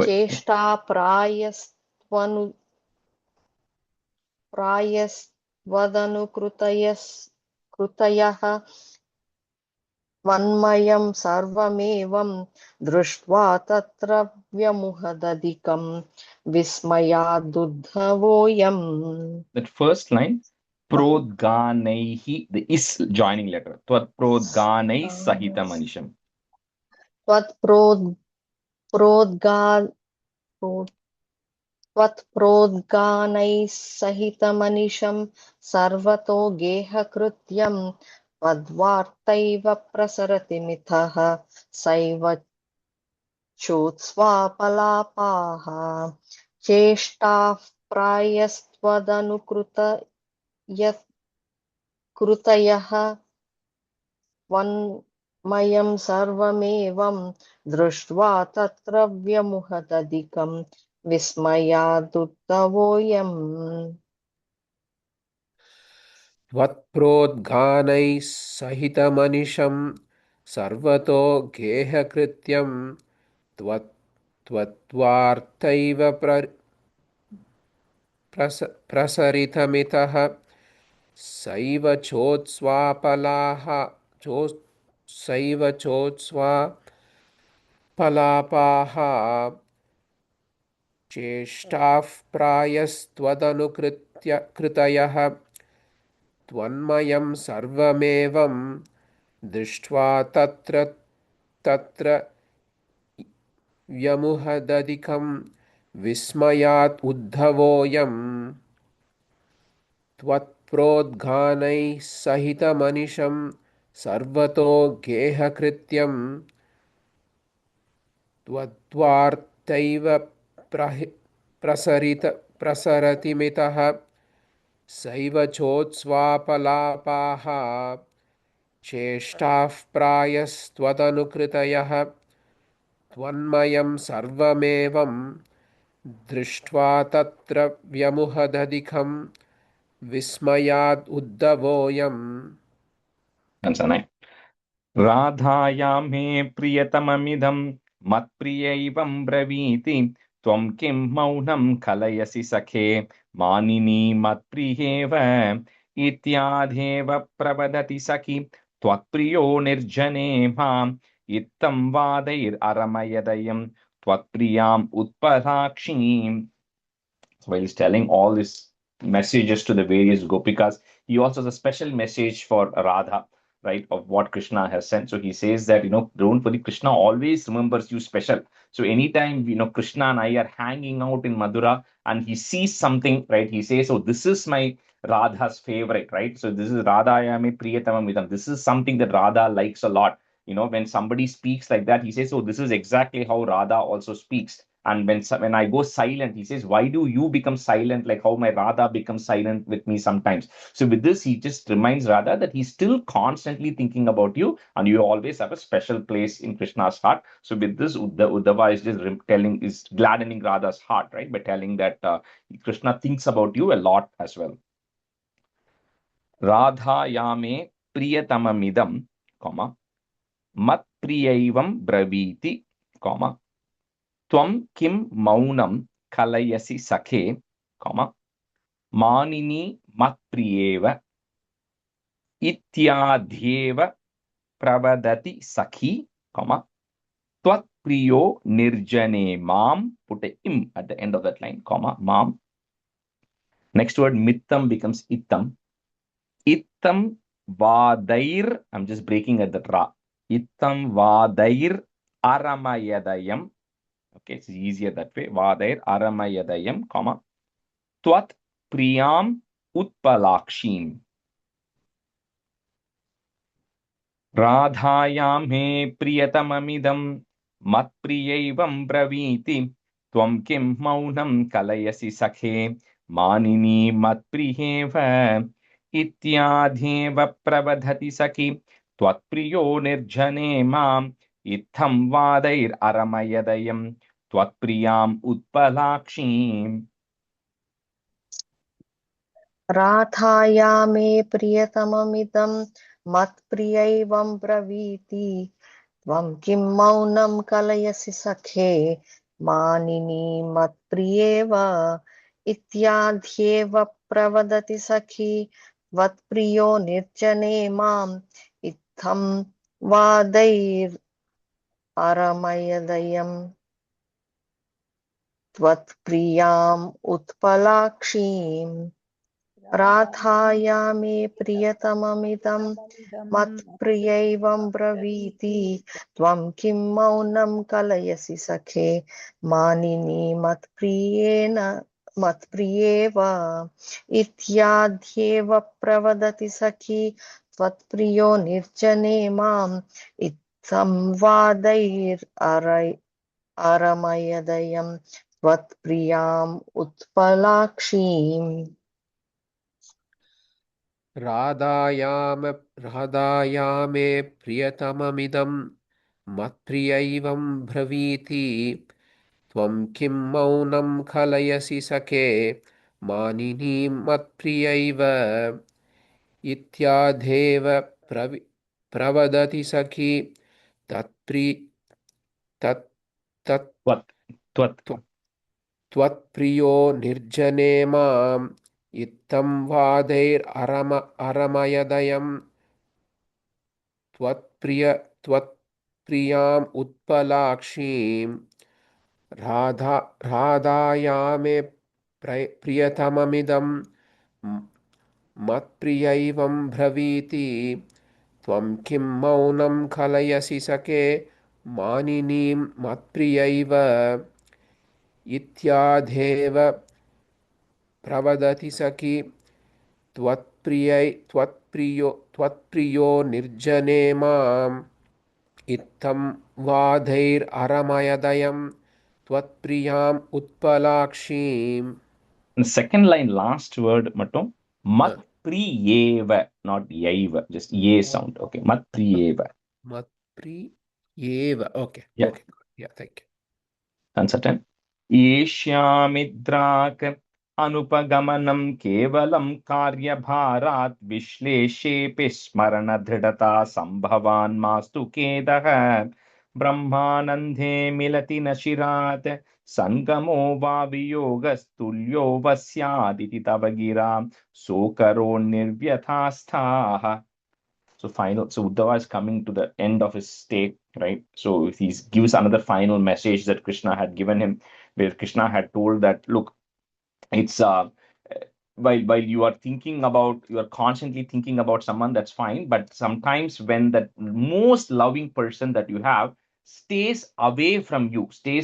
चेष्टा प्रायस्त्वदनुकृतयः त्वन्मयं सर्वमेवं दृष्ट्वा तत्र व्यमुहदधिकं विस्मयादुद्धवोऽयम्. That first line, prodganaihi, the is joining letter. Tvat prodganai sahitam anisham. त्वत्प्रोद्गानैः सहितमनिशं सर्वतो गेहकृत्यं त्वद्वार्तैव प्रसरति मिथः सैव चोत्स्वापलापाः चेष्टाः प्रायस्त्वदनुकृतयः त्वन्मयं सर्वमेवं दृष्ट्वा तत्र व्यमुहदधिकं विस्मयादुद्धवोऽयम्. त्वत्प्रोद्घानैः सहितमनिशं सर्वतो गेहकृत्यं त्वद्वार्तैव प्रसरितमितः सैव चोत्स्वापलापाः चेष्टाः प्रायस्त्वदनुकृतयः त्वन्मयं सर्वमेवं दृष्ट्वा तत्र व्यमुहदधिकं विस्मयात् उद्धवोऽयम्. त्वत्प्रोद्घानैः सहितमनिशं सर्वतो गेहकृत्यं इत्यैव प्रसरति मितः सैव चोत्स्वापलापाः चेष्टाः प्रायस्त्वदनुकृतयः त्वन्मयं सर्वमेवं दृष्ट्वा तत्र व्यमुहदधिकं विस्मयाद् उद्धवोऽयम्। Answer 9. राधाया मे प्रियतममिदं मत्प्रियैवं ब्रवीति त्वं किं मौनं कलयसि सखे मानिनी मत्प्रियेव इत्यादेव प्रवदति सखि त्वत्प्रियो निर्जने माम् इत्थं वादैररमयदयं त्वत्प्रियाम् उत्पलाक्षीम्. So while he's telling all these messages to the various gopikas, he also has a special message for Radha, right, of what Krishna has sent. So he says that, don't worry, Krishna always remembers you special. So anytime, Krishna and I are hanging out in Madura and he sees something, right, he says, oh, this is my Radha's favorite, right? So this is Radha Ayame Priyatamam Vidam. This is something that Radha likes a lot. When somebody speaks like that, he says, oh, this is exactly how Radha also speaks. And when I go silent, he says, why do you become silent? Like how my Radha becomes silent with me sometimes. So with this, he just reminds Radha that he's still constantly thinking about you and you always have a special place in Krishna's heart. So with this, Uddhava is just is gladdening Radha's heart, right? By telling that Krishna thinks about you a lot as well. Radha yame priyatamamidam, comma, mat priyaivam braviti, comma, त्वं किं मौनं कलयसि सखे मानिनी मत्प्रियेव इत्याद्येव प्रवदति सखी त्वत्प्रियो निर्जने माम. Put a im at the end of that line, mam. Next word mittam becomes ittam. Ittam vadair, I'm just breaking at the ra. Ittam vadair aramayadayam. Okay, it's easier that way. Vadair aramayadayam, Twat priyam utpalakshim. Radhayam me priyatamamidam matpriyaivam braviti tvam kim maunam kalayasi sakhe manini matpriyeva ityadheva pravadhati sakhi tvatpriyo nirjane mam itham vadair aramayadayam tvatpriyam utpalakshim. राधाया मे प्रियतममिदं मत्प्रियैवं ब्रवीति त्वं किं मौनं कलयसि सखे मानिनी मत्प्रियेव इत्याद्येव प्रवदति सखी त्वत्प्रियो निर्जने माम् इत्थं वादैररमयदयम् त्वत्प्रियाम् उत्पलाक्षीम्. राधाया मे प्रियतममिदं मत्प्रियैवं ब्रवीति त्वं किं मौनं कलयसि सखे मानिनी मत्प्रियेव इत्याद्येव प्रवदति सखी त्वत्प्रियो निर्जने माम् इत्थं वादैररमयदयम् त्वत्प्रियाम् उत्पलाक्षीम्. राधायामे प्रियतममिदं मत्प्रियैवं ब्रवीति त्वं किं मौनं कलयसि सखे मानिनी मत्प्रियैव इत्यादेव प्रवदति सखी त्वत्प्रियो निर्जने माम् इत्थं वादैररमयदयम् त्वत्प्रियाम् उत्पलाक्षीम्. राधायामे प्रियतममिदं मत्प्रियैवं ब्रवीति त्वं किं मौनं कलयसि सखे मानिनीं मत्प्रियैव इत्यादेव प्रवदति सखी त्वत्प्रियो निर्जने माम् इत्थं वादैररमयदयम् त्वत्प्रियाम् उत्पलाक्षीम्. The second line, last word, mattum, mat priyeva, not yaiva, just ye sound. Okay, mat priyeva. Matpriyeva. Okay. Yeah. Okay. Yeah, thank you. Uncertain. Eshyamidrak अनुपगमनं केवलं कार्यभारात् विश्लेषेऽपि स्मरणदृढता सम्भवान् मास्तु खेदः ब्रह्मानन्दे मिलति न चिरात् संगमो वा वियोगस्तुल्यो वा स्यादिति तव गिरा सोकरो निर्व्यथास्थाः. So Uddhava is coming to the end of his stay, right? So he gives another final message that Krishna had given him, where Krishna had told that, look, it's while you are constantly thinking about someone, that's fine, but sometimes when that most loving person that you have stays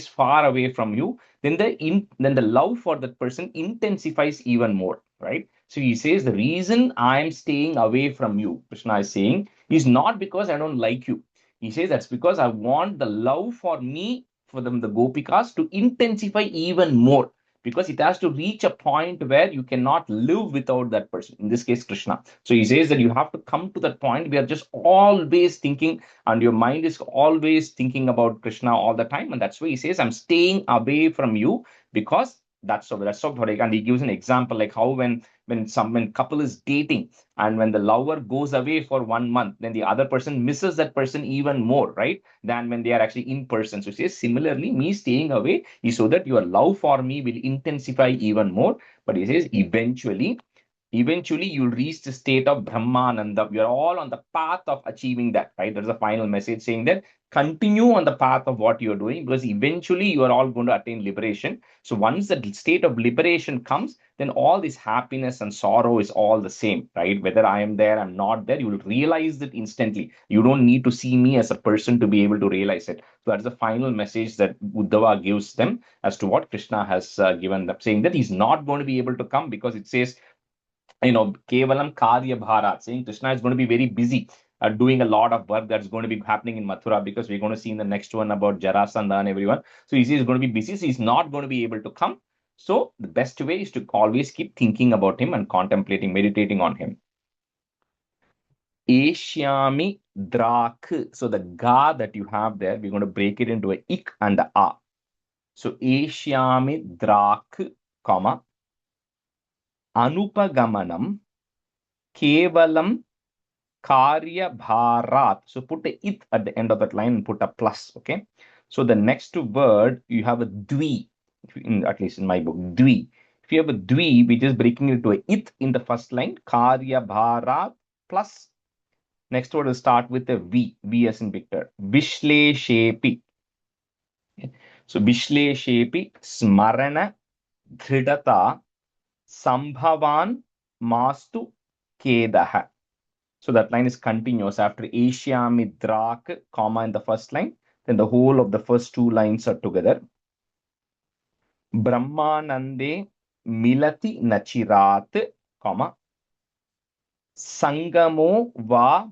far away from you, then the love for that person intensifies even more, right? So he says the reason I am staying away from you, Krishna is saying, is not because I don't like you. He says that's because I want the love for me, for them, the gopikas, to intensify even more, because it has to reach a point where you cannot live without that person, in this case Krishna. So he says that you have to come to that point where just always thinking, and your mind is always thinking about Krishna all the time, and that's why he says I'm staying away from you, because that's so and he gives an example like how when couple is dating, and when the lover goes away for 1 month, then the other person misses that person even more, right, than when they are actually in person. So he says similarly, me staying away is so that your love for me will intensify even more. But he says eventually you'll reach the state of Brahmananda. We are all on the path of achieving that, right? There's a final message saying that continue on the path of what you're doing, because eventually you are all going to attain liberation. So once the state of liberation comes, then all this happiness and sorrow is all the same, right? Whether I am there, I'm not there, you will realize it instantly. You don't need to see me as a person to be able to realize it. So that's the final message that Uddhava gives them as to what Krishna has given them, saying that he's not going to be able to come because it says, kevalam karya bharat, saying Krishna is going to be very busy doing a lot of work that's going to be happening in Mathura, because we're going to see in the next one about Jarasandha and everyone. So he's going to be busy, so he's not going to be able to come. So the best way is to always keep thinking about him and contemplating, meditating on him. Eshyami drak. So the ga that you have there, we're going to break it into a ik and a a. So eshyami drak, comma, anupagamanam kevalam karya bharat. So put a it at the end of that line and put a plus. Okay. So the next word, you have a dvi, at least in my book, dvi. If you have a dvi, we're just breaking it to a it in the first line, karya bharat plus. Next word will start with a V as in Victor. Vishleshepi. So Vishleshepi smarana dhridata sambhavan mastu kedaha. So that line is continuous after Eshyamidrak, comma in the first line. Then the whole of the first two lines are together. Brahmanande milati nachirat, comma. Sangamo va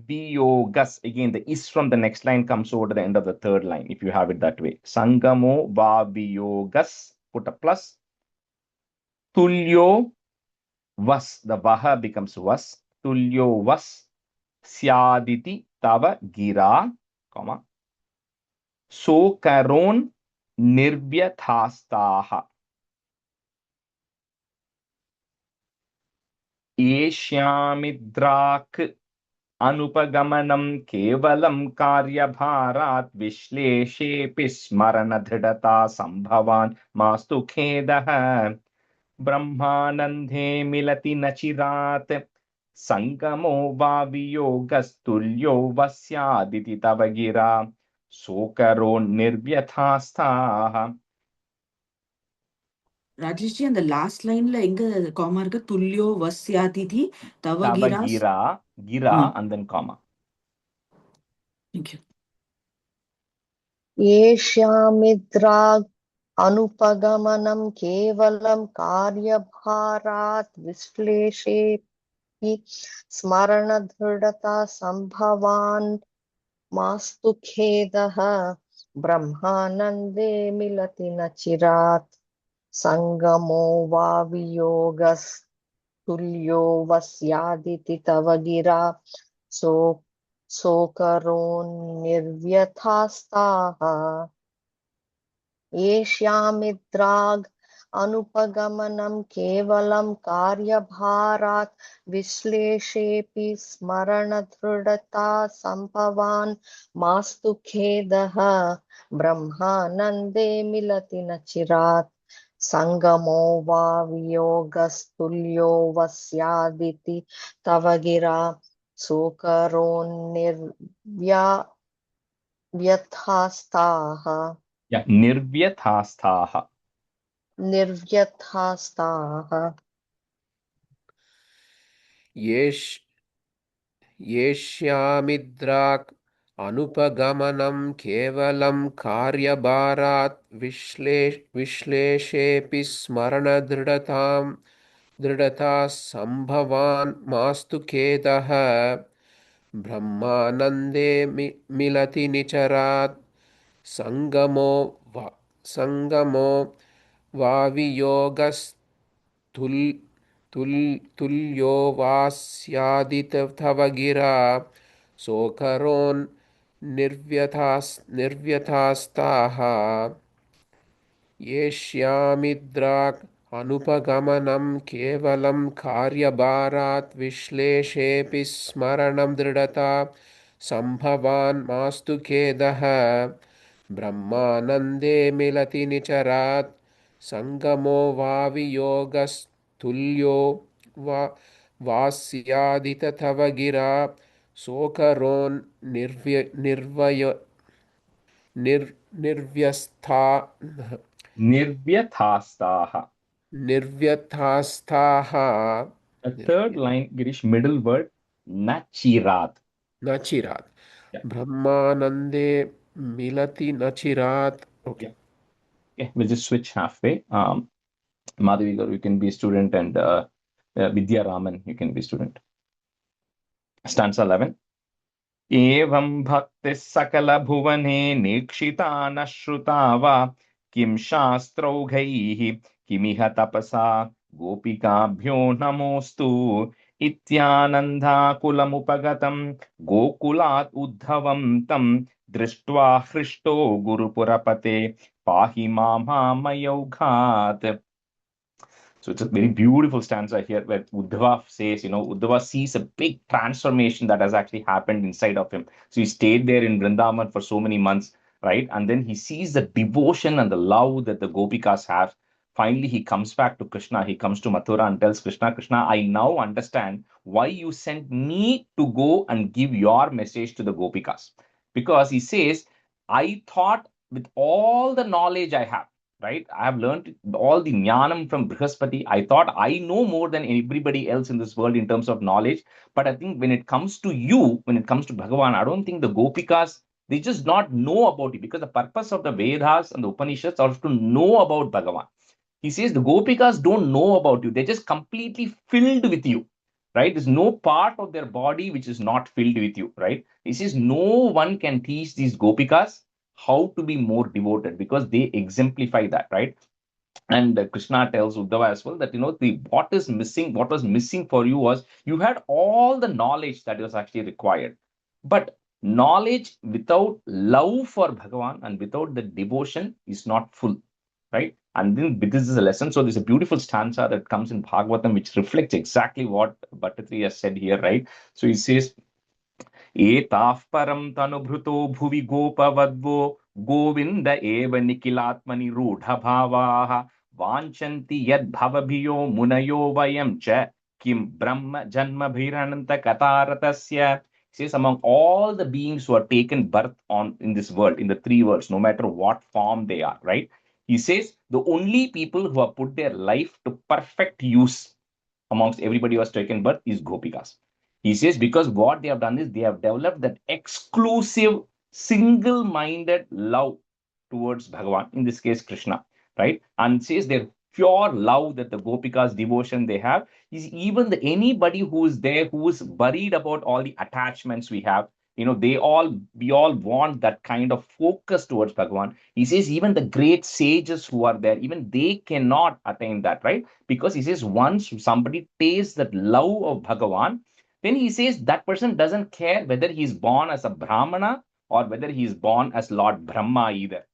viyogas. Again, the is from the next line comes over to the end of the third line, if you have it that way. Sangamo va viyogas, put a plus. Tulyo vas, the vaha becomes vas. Tulyo vas syaditi tava gira, comma. Sokaron nirbhyathastaha. Eshyamidrak अनुपगमनं केवलं कार्यभारात् विश्लेषेऽपि स्मरणदृढता सम्भवान् मास्तु खेदः ब्रह्मानन्दे मिलति न चिरात् संगमो वा वियोगस्तुल्यो वा स्यादिति तव गिरा सोकरो निर्व्यथास्ताः. Rajeshji, and the last line la enga comma irukku, tulyo vasyatiti tava Tava giras. gira and then comma. Thank you. येष्यामिद्राग् अनुपगमनं केवलं कार्यभारात् विश्लेषेऽपि स्मरणदृढता सम्भवान् मास्तु खेदः ब्रह्मानन्दे मिलति न चिरात् सङ्गमो वा वियोगस्तुल्यो वस्यादिति तव गिरा सो सोकरोन्निर्व्यथास्ताः येष्यामिद्राग् अनुपगमनं केवलं कार्यभारात् विश्लेषेऽपि स्मरणदृढता सम्भवान् मास्तु खेदः ब्रह्मानन्दे मिलति न चिरात् सङ्गमो वा वियोगस्तुल्यो वस्यादिति तव गिरा सोकरोन्निर्व्यथास्ताः Yeah, nirvyathaasthaha. निर्व्यथास्ताः येष्यामिद्राक् अनुपगमनं केवलं कार्यभारात् विश्लेषेऽपि दृढता सम्भवान् मास्तु खेदः ब्रह्मानन्दे मिलति निचरात् सङ्गमो वा तुल्यो वा स्यादितव गिरा सोकरोन् निर्व्यथास्ताः येष्यामिद्राक् अनुपगमनं केवलं कार्यभारात् विश्लेषेऽपि स्मरणं दृढता सम्भवान् मास्तु खेदः ब्रह्मानन्दे मिलति निचरात् सङ्गमो वा वियोगस्तुल्यो वा स्यादित तव गिरा सोकरोन् Nirvyathaasthaha. निर्व्यथास्ताः The third line, Girish, middle word, nachirat. न चिरात् Yeah. ब्रह्मानन्दे मिलति न चिरात्. Okay. Okay, we'll just switch halfway. Madhavi Garu, you can be a student, and Vidya Raman, you can be a student. Stanza 11. एवं भक्तिः सकलभुवने निक्षिता न श्रुता वा किं शास्त्रौघैः किमिह तपसा गोपिकाभ्यो नमोऽस्तु इत्यानन्दाकुलमुपगतं गोकुलात् उद्धवं तं दृष्ट्वा हृष्टो गुरुपुरपते पाहि मामयोघात्. So it's a very beautiful stanza here where Uddhava says, Uddhava sees a big transformation that has actually happened inside of him. So he stayed there in Vrindavan for so many months, right? And then he sees the devotion and the love that the Gopikas have. Finally, he comes back to Krishna. He comes to Mathura and tells Krishna, Krishna, I now understand why you sent me to go and give your message to the Gopikas. Because he says, I thought with all the knowledge I have, right? I have learned all the jnanam from Brihaspati. I thought I know more than everybody else in this world in terms of knowledge. But I think when it comes to you, when it comes to Bhagavan, I don't think the Gopikas, they just not know about it, because the purpose of the Vedas and the Upanishads are to know about Bhagavan. He says the Gopikas don't know about you. They're just completely filled with you, right? There's no part of their body which is not filled with you, right? He says no one can teach these Gopikas how to be more devoted, because they exemplify that, right? And Krishna tells Uddhava as well that, what was missing for you was you had all the knowledge that was actually required. But knowledge without love for Bhagavan and without the devotion is not full, right? And then this is a lesson. So there's a beautiful stanza that comes in Bhagavatam which reflects exactly what Bhattatri has said here, right? So he says, एताः परं तनुभृतो भुवि गोपवद्वो गोविन्द एव निखिलात्मनि रूढभावाः वाञ्छन्ति यद्भवभियो मुनयो वयं च किं ब्रह्म जन्मभिरनन्तकथारतस्य. Says among all the beings who are taken birth in this world, in the three worlds, no matter what form they are, right? He says the only people who have put their life to perfect use amongst everybody who has taken birth is Gopikas. He says because what they have done is they have developed that exclusive, single-minded love towards Bhagavan, in this case Krishna, right? And says their pure love, that the Gopikas' devotion they have, is even anybody who is there, who is worried about all the attachments we have, we all want that kind of focus towards Bhagavan. He says even the great sages who are there, even they cannot attain that, right? Because he says once somebody tastes that love of Bhagavan, then he says that person doesn't care whether he's born as a Brahmana or whether he's born as Lord Brahma either.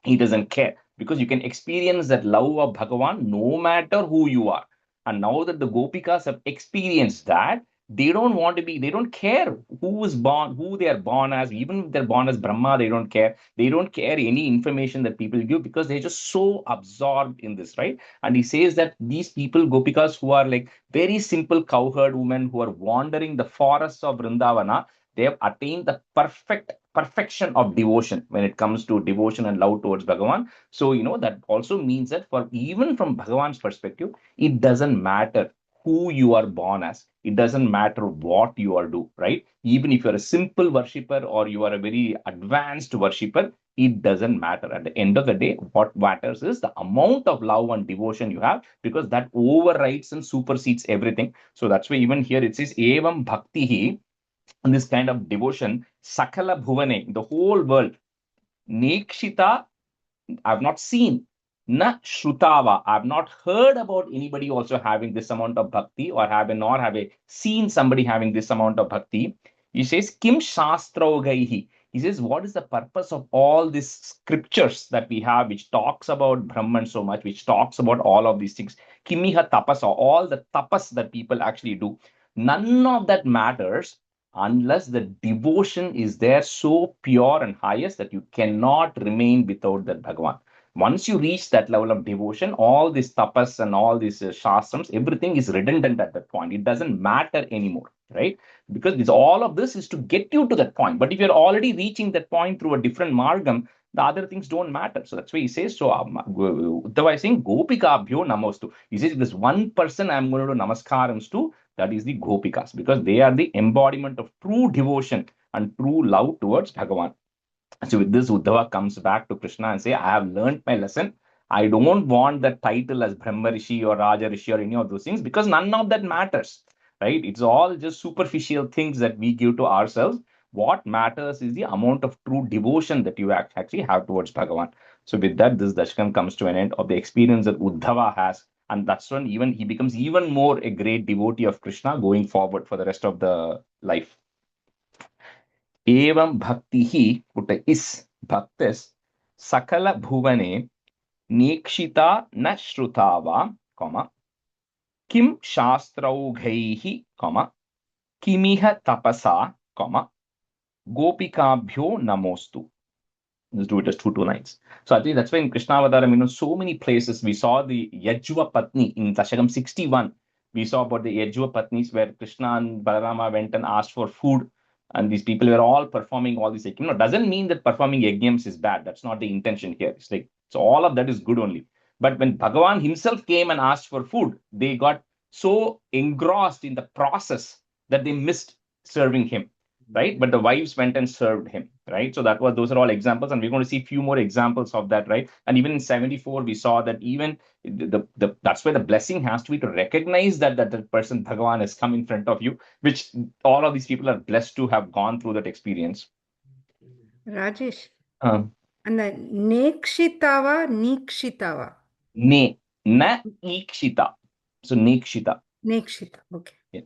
He doesn't care because you can experience that love of Bhagavan no matter who you are. And now that the Gopikas have experienced that, they don't care who is born, who they are born as, even if they're born as Brahma, they don't care. They don't care any information that people give because they're just so absorbed in this, right? And he says that these people, Gopikas, who are like very simple cowherd women who are wandering the forests of Vrindavana, they have attained the perfection of devotion when it comes to devotion and love towards Bhagavan. So, that also means that for even from Bhagavan's perspective, it doesn't matter who you are born as. It doesn't matter what you are do, right? Even if you're a simple worshipper or you are a very advanced worshipper, it doesn't matter. At the end of the day, what matters is the amount of love and devotion you have, because that overrides and supersedes everything. So that's why even here it says, Evam Bhaktihi, and this kind of devotion, Sakala Bhuvane, the whole world, Nekshita, I've not seen, Na Shrutava, I've not heard about anybody also having this amount of bhakti, or have seen somebody having this amount of bhakti. He says, Kim Shastrogaihi. He says, what is the purpose of all these scriptures that we have, which talks about Brahman so much, which talks about all of these things? Kimiha tapasa, all the tapas that people actually do. None of that matters unless the devotion is there so pure and highest that you cannot remain without that Bhagavan. Once you reach that level of devotion, all these tapas and all these shastrams, everything is redundant at that point. It doesn't matter anymore, right? Because all of this is to get you to that point. But if you're already reaching that point through a different margam, the other things don't matter. So that's why he says, so Uddhava is saying, Gopikabhyo namostu. He says, if there's one person I'm going to do namaskarams to, that is the Gopikas, because they are the embodiment of true devotion and true love towards Bhagavan. So with this, Uddhava comes back to Krishna and say, I have learned my lesson. I don't want that title as Brahma Rishi or Raja Rishi or any of those things, because none of that matters, right? It's all just superficial things that we give to ourselves. What matters is the amount of true devotion that you actually have towards Bhagavan. So with that, this Dashkam comes to an end of the experience that Uddhava has. And that's when even he becomes even more a great devotee of Krishna going forward for the rest of the life. Evam bhaktihi, put is bhaktis, sakala bhuvane, nekshita na shrutava, comma, kim shastraugaihi, comma, kimiha tapasa, comma, gopikabhyo namostu. Let's do it as two lines. So I think that's why in Krishna Avataram, so many places we saw the Yajva Patni in Dashakam 61. We saw about the Yajva Patnis where Krishna and Balarama went and asked for food, and these people were all performing all these. Doesn't mean that performing yajnams is bad. That's not the intention here. It's like, so all of that is good only. But when Bhagavan himself came and asked for food, they got so engrossed in the process that they missed serving him, right? But the wives went and served him, right? So those are all examples, and we're going to see a few more examples of that, right? And even in 74, we saw that even that's where the blessing has to be, to recognize that the person Bhagavan has come in front of you, which all of these people are blessed to have gone through that experience. Rajesh, Um, and the nekshitava, nikshitava. Na ikshita. So nekshita. Nekshita, okay. Yeah.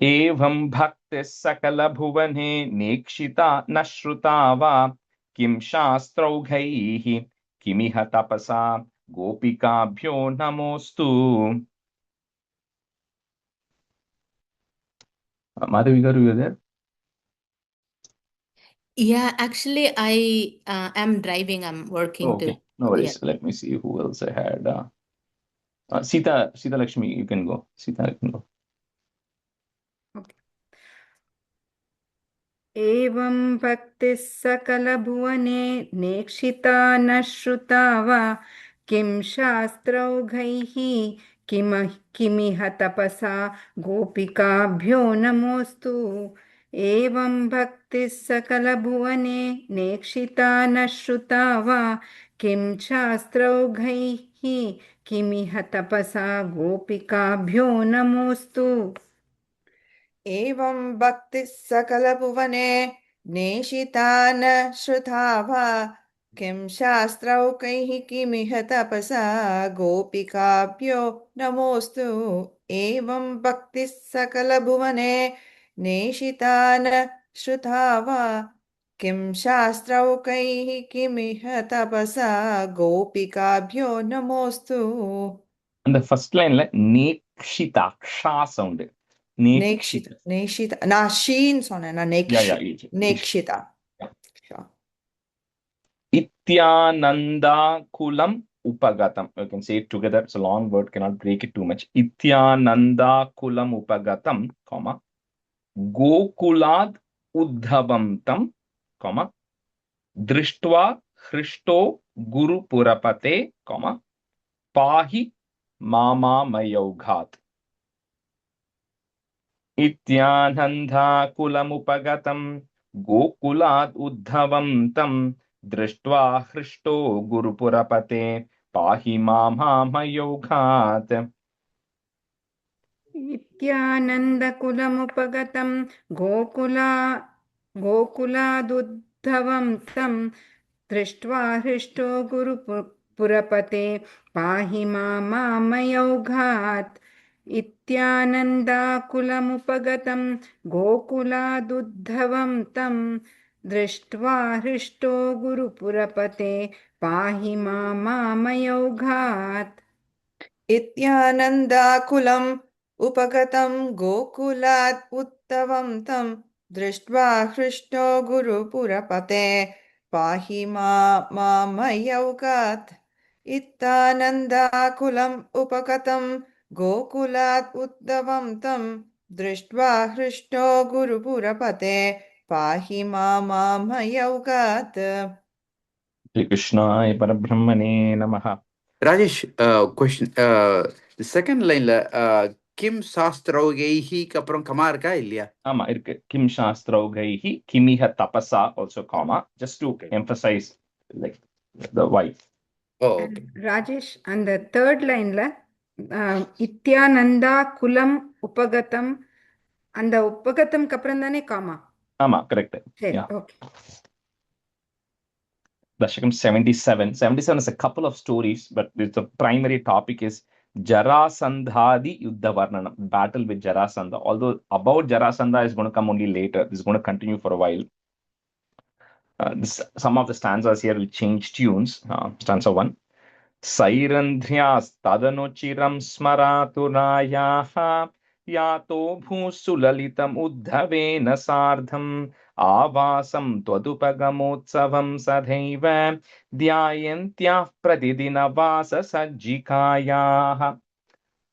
Evam bhakti sakala bhuvane nekshita na shrutava kim shastraugaihi kimiha tapasa gopikabhyo namostu. Madhavi garu, you there? Yeah, actually, I am driving. I'm working Okay, too. no worries. Let me see who else I had. Sita Lakshmi, you can go. Sita, you can go. Okay. Evam bhaktis sakala bhuvane nekshita na shrutava kim shastraugaihi kimiha tapasa gopikabhyo namostu. Evam bhaktis sakala bhuvane nekshita na shrutava kim shastraugaihi kimiha tapasa gopikabhyo namostu. एवं भक्तिः सकलभुवने नेशिता न श्रुता वा किं शास्त्रौकैः किमिह तपसा गोपिकाभ्यो नमोऽस्तु एवं भक्तिः सकलभुवने नेशिता न श्रुता वा किं शास्त्रौकैः किमिह तपसा गोपिकाभ्यो नमोऽस्तु And the first line like nekshita ksha sound. நேக்ஷிதா நேக்ஷிதா நான் ஷீன்னு சொன்னேன் நான் நேக்ஷிதா Ityananda kulam upagatam. You can say it together. It's a long word, cannot break it too much. Ityananda kulam upagatam, comma, gokulad uddhavam tam, comma, drishtva hristo guru purapate, comma, pahi mama mayoghat. Ityanandhakulamupagatam gokulat uddhavam tam drishtva hristo gurupurapate pahi mamhamayoghat. Ityanandakulamupagatam gokuladuddhavam tam दृष्ट्वा हृष्टो गुरुपुरपते पाहि मामामयौघात् इत्यानन्दाकुलमुपगतं गोकुलादुद्धवं तं दृष्ट्वा हृष्टो गुरुपुरपते पाहि मामामयौघात् इत्यानन्दाकुलम् उपगतं गोकुलात् उद्धवं तं दृष्ट्वा हृष्टो गुरुपुरपते पाहि मामयौघात् इत्यानन्दाकुलम् उपगतं गोकुलात् उद्धवं तं दृष्ट्वा हृष्टो गुरुपुरपते पाहि मामयौघात् Shri Krishnaya Parabrahmane Namaha. Rajesh, question. The second line Kim Sastrogaihi kapram kama irka illaya? Ama irukku. Kim shastraugaihi kimiha tapasa also comma, just to emphasize like the wife. Oh, okay. Rajesh, and the third line la Ityananda kulam upagatam and the upagatam kaprandane comma. Ama correct. Yeah. Okay. Dasakam 77. 77 is a couple of stories, but the primary topic is Jarasandhadi Yuddha Varnanam, battle with Jarasandha. Although about Jarasandha is going to come only later. This is going to continue for a while. Some of the stanzas here will change tunes. Stanza 1. Sairandhyas tadanuchiram smaratunayaha yato bhusulalitam uddhavena sardham avasam twadupagamotsvam sadhaiva dhyayantyah pratidina vasa sajjikayaha.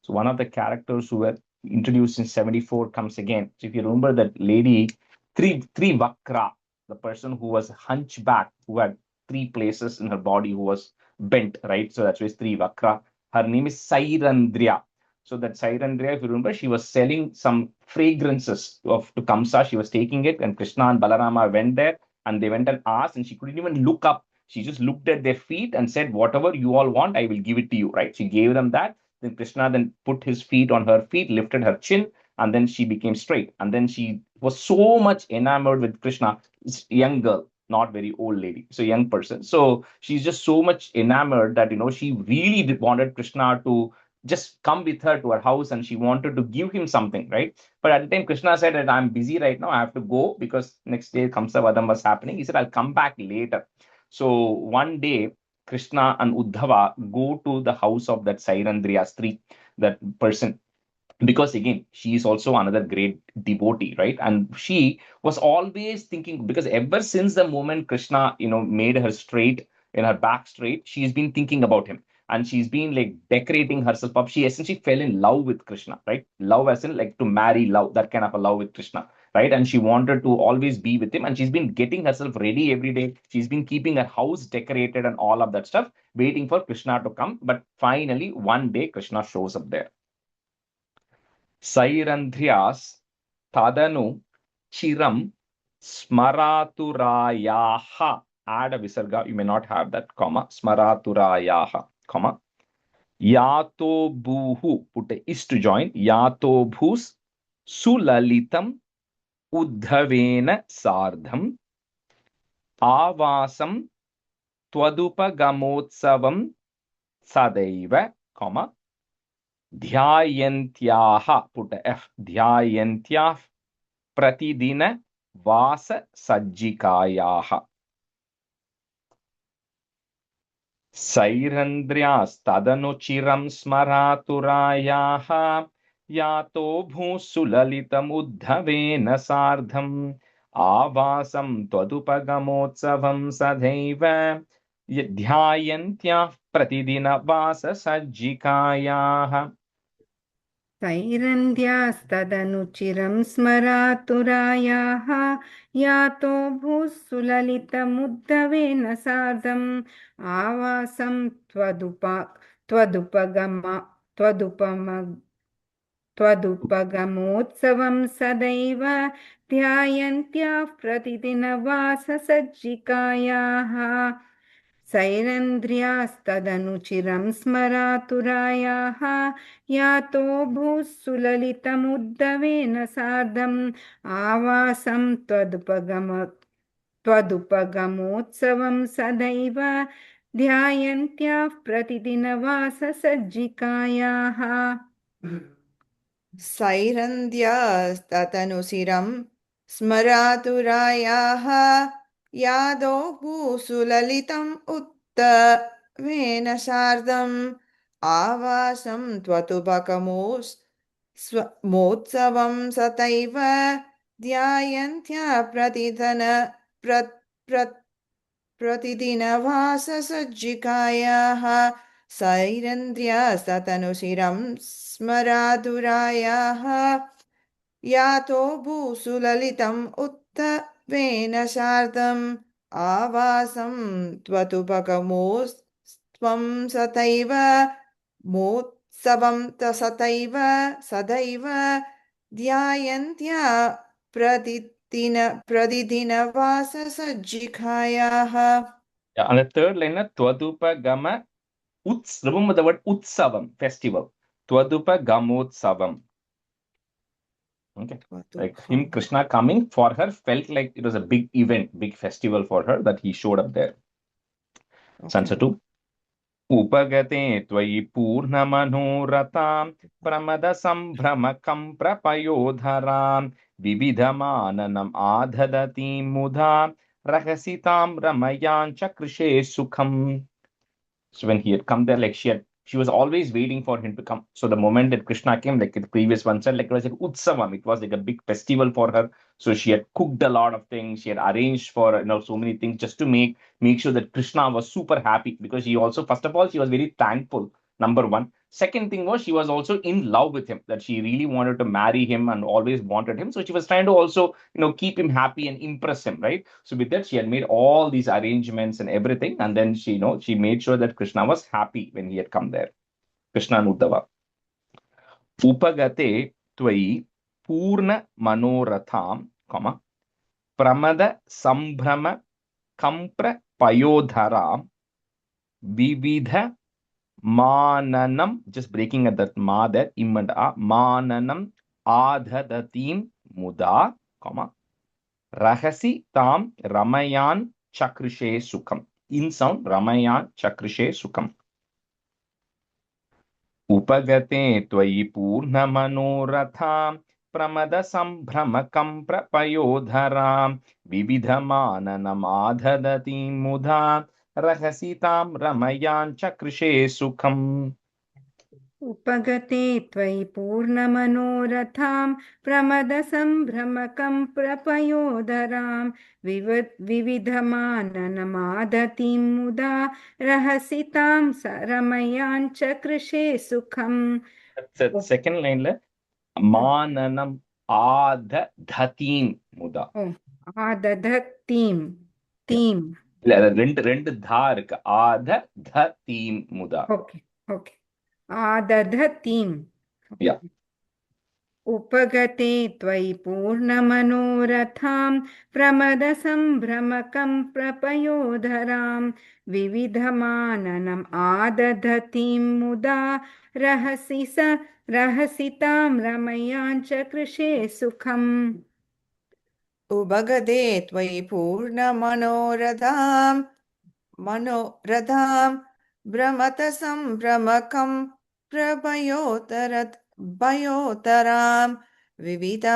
So one of the characters who were introduced in 74 comes again. So if you remember that lady, three Vakra, the person who was hunchback, who had 3 places in her body, who was bent, right? So that's why it's 3 Vakra. Her name is Sairandriya. So that Sairandriya, if you remember, she was selling some fragrances to Kamsa. She was taking it, and Krishna and Balarama went there, and they went and asked, and she couldn't even look up. She just looked at their feet and said, whatever you all want, I will give it to you, right? She gave them that. Then Krishna then put his feet on her feet, lifted her chin, and then she became straight. And then she was so much enamored with Krishna. It's a young girl, not very old lady, so young person. So she's just so much enamored that, she really wanted Krishna to just come with her to her house, and she wanted to give him something, right? But at the time, Krishna said that I'm busy right now. I have to go because next day Kamsa Vadam was happening. He said, I'll come back later. So one day, Krishna and Uddhava go to the house of that Sairandriya Stri, that person, because again, she is also another great devotee, right? And she was always thinking, because ever since the moment Krishna, made her straight, in her back straight, she's been thinking about him. And she's been like decorating herself up. She essentially fell in love with Krishna, right? Love as in like to marry love, that kind of a love with Krishna, right? And she wanted to always be with him. And she's been getting herself ready every day. She's been keeping her house decorated and all of that stuff, waiting for Krishna to come. But finally, one day, Krishna shows up there. Sairandhyas tadanu chiram smaraturayaha. Add a visarga. You may not have that comma. Smaraturayaha, comma. Yato buhu. Put a is to join. Yato bhus सुललितम् उद्धवेन सार्धम् आवासं त्वदुपगमोत्सवं सदैव comma ध्यायन्त्याः put F ध्यायन्त्याः प्रतिदिन वास सज्जिकायाः सैरन्द्र्यास्तदनुचिरं स्मरातुरायाः यातो भूसुललितमुद्धवेन सार्धम् आवासं त्वदुपगमोत्सवं सदैव ध्यायन्त्याः प्रतिदिनवाससज्जिकायाः सैरन्ध्यास्तदनुचिरं स्मरातुरायाः यातो भूसुललितमुद्धवेन सार्धम् आवासं त्वदुपगमोत्सवं सदैव ध्यायन्त्याः प्रतिदिनवाससज्जिकायाः सैरन्ध्र्यास्तदनुचिरं स्मरातुरायाः यातो भूसुललितमुद्धवेन सार्धम् आवासं त्वदुपगमोत्सवं सदैव ध्यायन्त्याः प्रतिदिनवाससज्जिकायाः सैरन्ध्यास्ततनुशिरं स्मरातुरायाः यादो भूसुललितम् उत्तवेन सार्धम् आवासं त्वतुपकमोत्सवं सतैव ध्यायन्त्या प्रतिदिनवाससज्जिकायाः सैरन्ध्यास्ततनुशिरं स्मरातुरायाः यातो भूसुललितम् उत्तवेन सार्धम् आवासं त्वतुपगमोत्सवं सतैव मोत्सवं सदैव ध्यायन्त्या प्रतिदिनवाससज्जिकायाः. Yeah, and the third line, Twadupagama remember the word Utsavam, festival. Twadupagamootsavam. Okay. Like him, Krishna coming for her felt like it was a big event, big festival for her that he showed up there. Stanza 2. Upagate tvayi purnamanoratam pramadasambhramakam prapayodharam vividhamananam adhadatim mudha rahasitam ramayancha krishe sukham. So when he had come there, like she was always waiting for him to come. So the moment that Krishna came, like the previous one said, like it was like Utsavam. It was like a big festival for her. So she had cooked a lot of things. She had arranged for so many things just to make sure that Krishna was super happy, because she also, first of all, she was very thankful. Number one. Second thing was she was also in love with him, that she really wanted to marry him and always wanted him. So she was trying to also, keep him happy and impress him, right? So with that, she had made all these arrangements and everything. And then she made sure that Krishna was happy when he had come there. Krishna and Uddhava. Upagate tvai purna manoratham, pramada sambhrama kampra payodharam vividha mananam, just breaking at that ma there, im and a, mananam adhadatim muda, rahasi tam ramayan chakrishe sukham. In sound, ramayan chakrishe sukham. Upagate tvayi purnamanoratham pramadasambhramakam prapayodharam vividhamananam adhadatim mudha rahasitam ramayan chakrishe sukham. Upagate tvai purnamanoratham pramadasambhramakam prapayodharam vividhamananamadatim muda rahasitam saramayancha krishe sukham. That's the second line. Mananam adhadatim muda. Oh, adhadatim. Team. ரெண்டு தா இருக்கு. adhadatim muda. Okay. Adhadatim. Yeah. उपगते त्वयि पूर्णमनोरथां प्रमदसम्भ्रमकं प्रपयोधरां विविधमाननम् आदधतीं मुदा रहसि तां रमयाञ्च कृषे सुखम् उपगते त्वयि पूर्णमनोरथां भ्रमत सम्भ्रमकं भयोतरां विविधमानन्म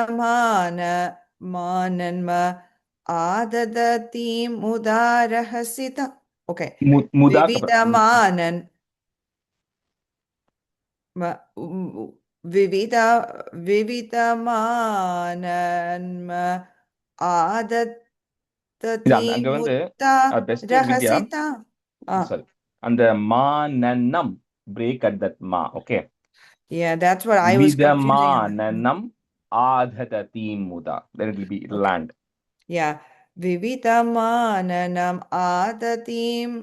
आददतीं मुदा रहसित okay Muda विविधमानन् विविधमानन्म ஆதத்தீம் அங்க வந்து முத்தா பெஸ்ட் வித்யா ரஹசிதா sorry அந்த மானனம் break at that ma okay yeah that's what I was confusing vidamananam adhatatim muda then it will be okay. land yeah விவிதமானனம் ஆததீம்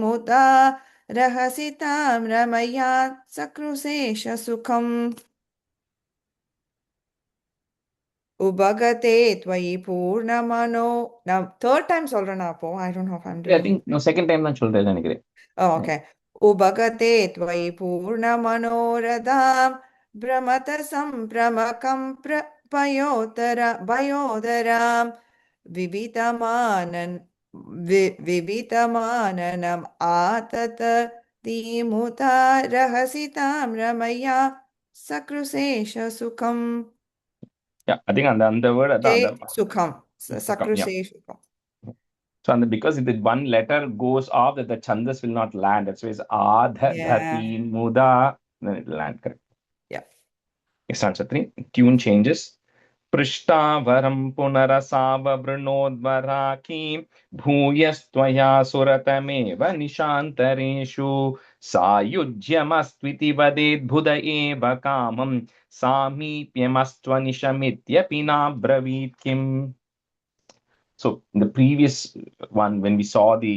முதா ரஹசிதாம் ரமயா சக்ருசேஷ சுகம் உபகதே त्वयि பூர்ணமனோ நான் third time சொல்றேனா அப்போ I don't know if I'm yeah, I doing think no second time தான் சொல்றேன்னு நினைக்கிறேன் oh okay உபகதே त्वयि பூர்ணமனோரதாம் भ्रमत सम्भ्रमकं भयोदरां विविधमाननम् आततीमुता रहसितां रमया सकृशेष सुखम् yeah I think அந்த word அதான் சுகம் Sukham, சக்ருஷே சுகம் so and because if the one letter goes off that the chandas will not land that's why it's adhati muda then it will land correct yeah yes answer 3 tune changes पृष्टावरं पुनरसाववृणोद्वराकीं भूयस्त्वया सुरतमेव निशान्तरेषु सायुज्यमस्त्विति वदेद्भुद एव कामं सामीप्यमस्त्वनिशमित्यपि नाब्रवीत् किम्. So in the previous one, when we saw the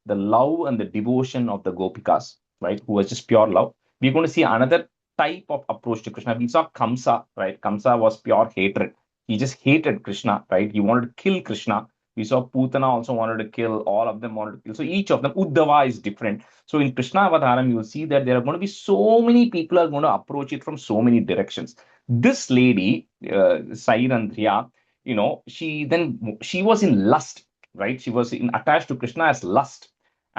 love and the devotion of the Gopikas, right, who was just pure love, we're going to see another type of approach to Krishna. We saw Kamsa, right? Kamsa was pure hatred. He just hated Krishna, right? He wanted to kill Krishna. We saw Putana also wanted to kill, all of them wanted to kill. So each of them, Uddhava is different. So in Krishna Avataram, you will see that there are going to be so many people are going to approach it from so many directions. This lady, Sairandriya, you know, she was in lust, right? She was attached to Krishna as lust.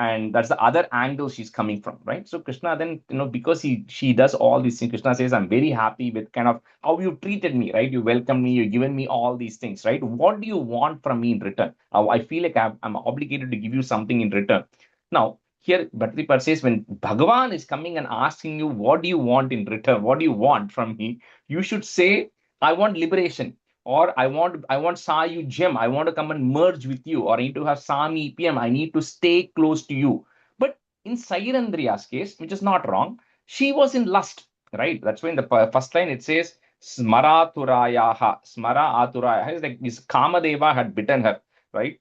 And that's the other angle she's coming from, right? So Krishna then, you know, because she does all these things, Krishna says, I'm very happy with kind of how you treated me, right? You welcomed me, you've given me all these things, right? What do you want from me in return? I feel like I'm obligated to give you something in return. Now, here, Bhattipad says, when Bhagavan is coming and asking you, what do you want in return? What do you want from me? You should say, I want liberation. Or I want Sayujyam, I want to come and merge with you, or I need to have Samipyam, I need to stay close to you. But in Sairandriya's case, which is not wrong, she was in lust, right? That's why in the first line it says Smaraturayaha. Smara Aturayaha is like this Kamadeva had bitten her, right?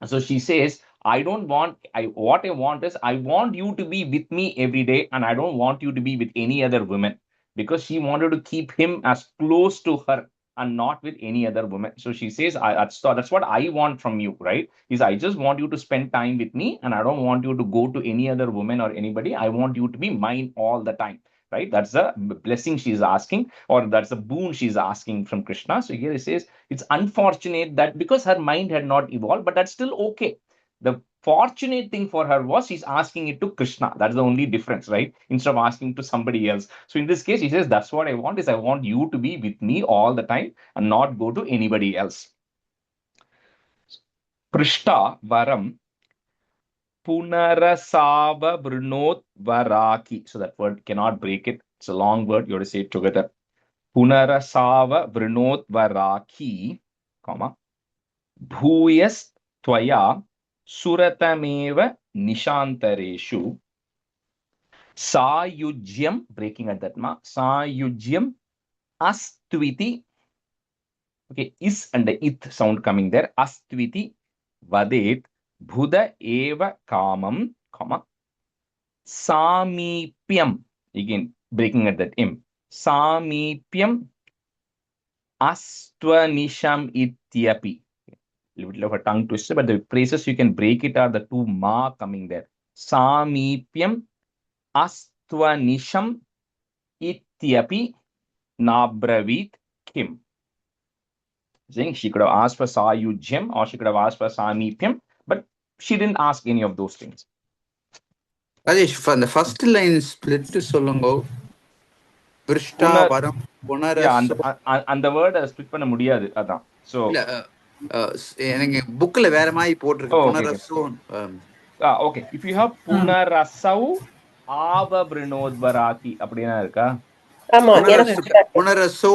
So she says, what I want is, I want you to be with me every day, and I don't want you to be with any other woman, because she wanted to keep him as close to her and not with any other woman. So she says, that's what I want from you, right? Is I just want you to spend time with me, and I don't want you to go to any other woman or anybody. I want you to be mine all the time, right? That's the blessing she's asking, or that's the boon she's asking from Krishna. So here it says, it's unfortunate that because her mind had not evolved, but that's still okay. The fortunate thing for her was she's asking it to Krishna. That's the only difference, right? Instead of asking to somebody else. So in this case, he says, that's what I want, is I want you to be with me all the time and not go to anybody else. Prishta varam punarasava brunot varaki. So that word cannot break it. It's a long word. You have to say it together. Punarasava brunot varaki, comma, bhuyas tvaya suratameva nishantareshu sayujyam, breaking at that ma, sayujyam astviti, okay, is and the it sound coming there, astviti vadet bhuda eva kamam, comma, samipyam, again breaking at that im, Samipyam Astvanisham Ityapi. A little bit of a tongue twister, but the phrases you can break it are the two ma coming there. Samipyam Astvanisham Ityapi Nabravit Kim. Saying she could have asked for Sayujyam or she could have asked for Samipyam, but she didn't ask any of those things. Rajesh, from the first line split to Solongo, Prishta Varam Punaraso. And the word split பண்ண முடியாது அதான். So எனக்கு புக்ல வேற மாதிரி போட்டிருக்கு புனரசோன். Okay, if you have Punarasau Ava Brinodvaraki அப்படினா இருக்கா? Punaraso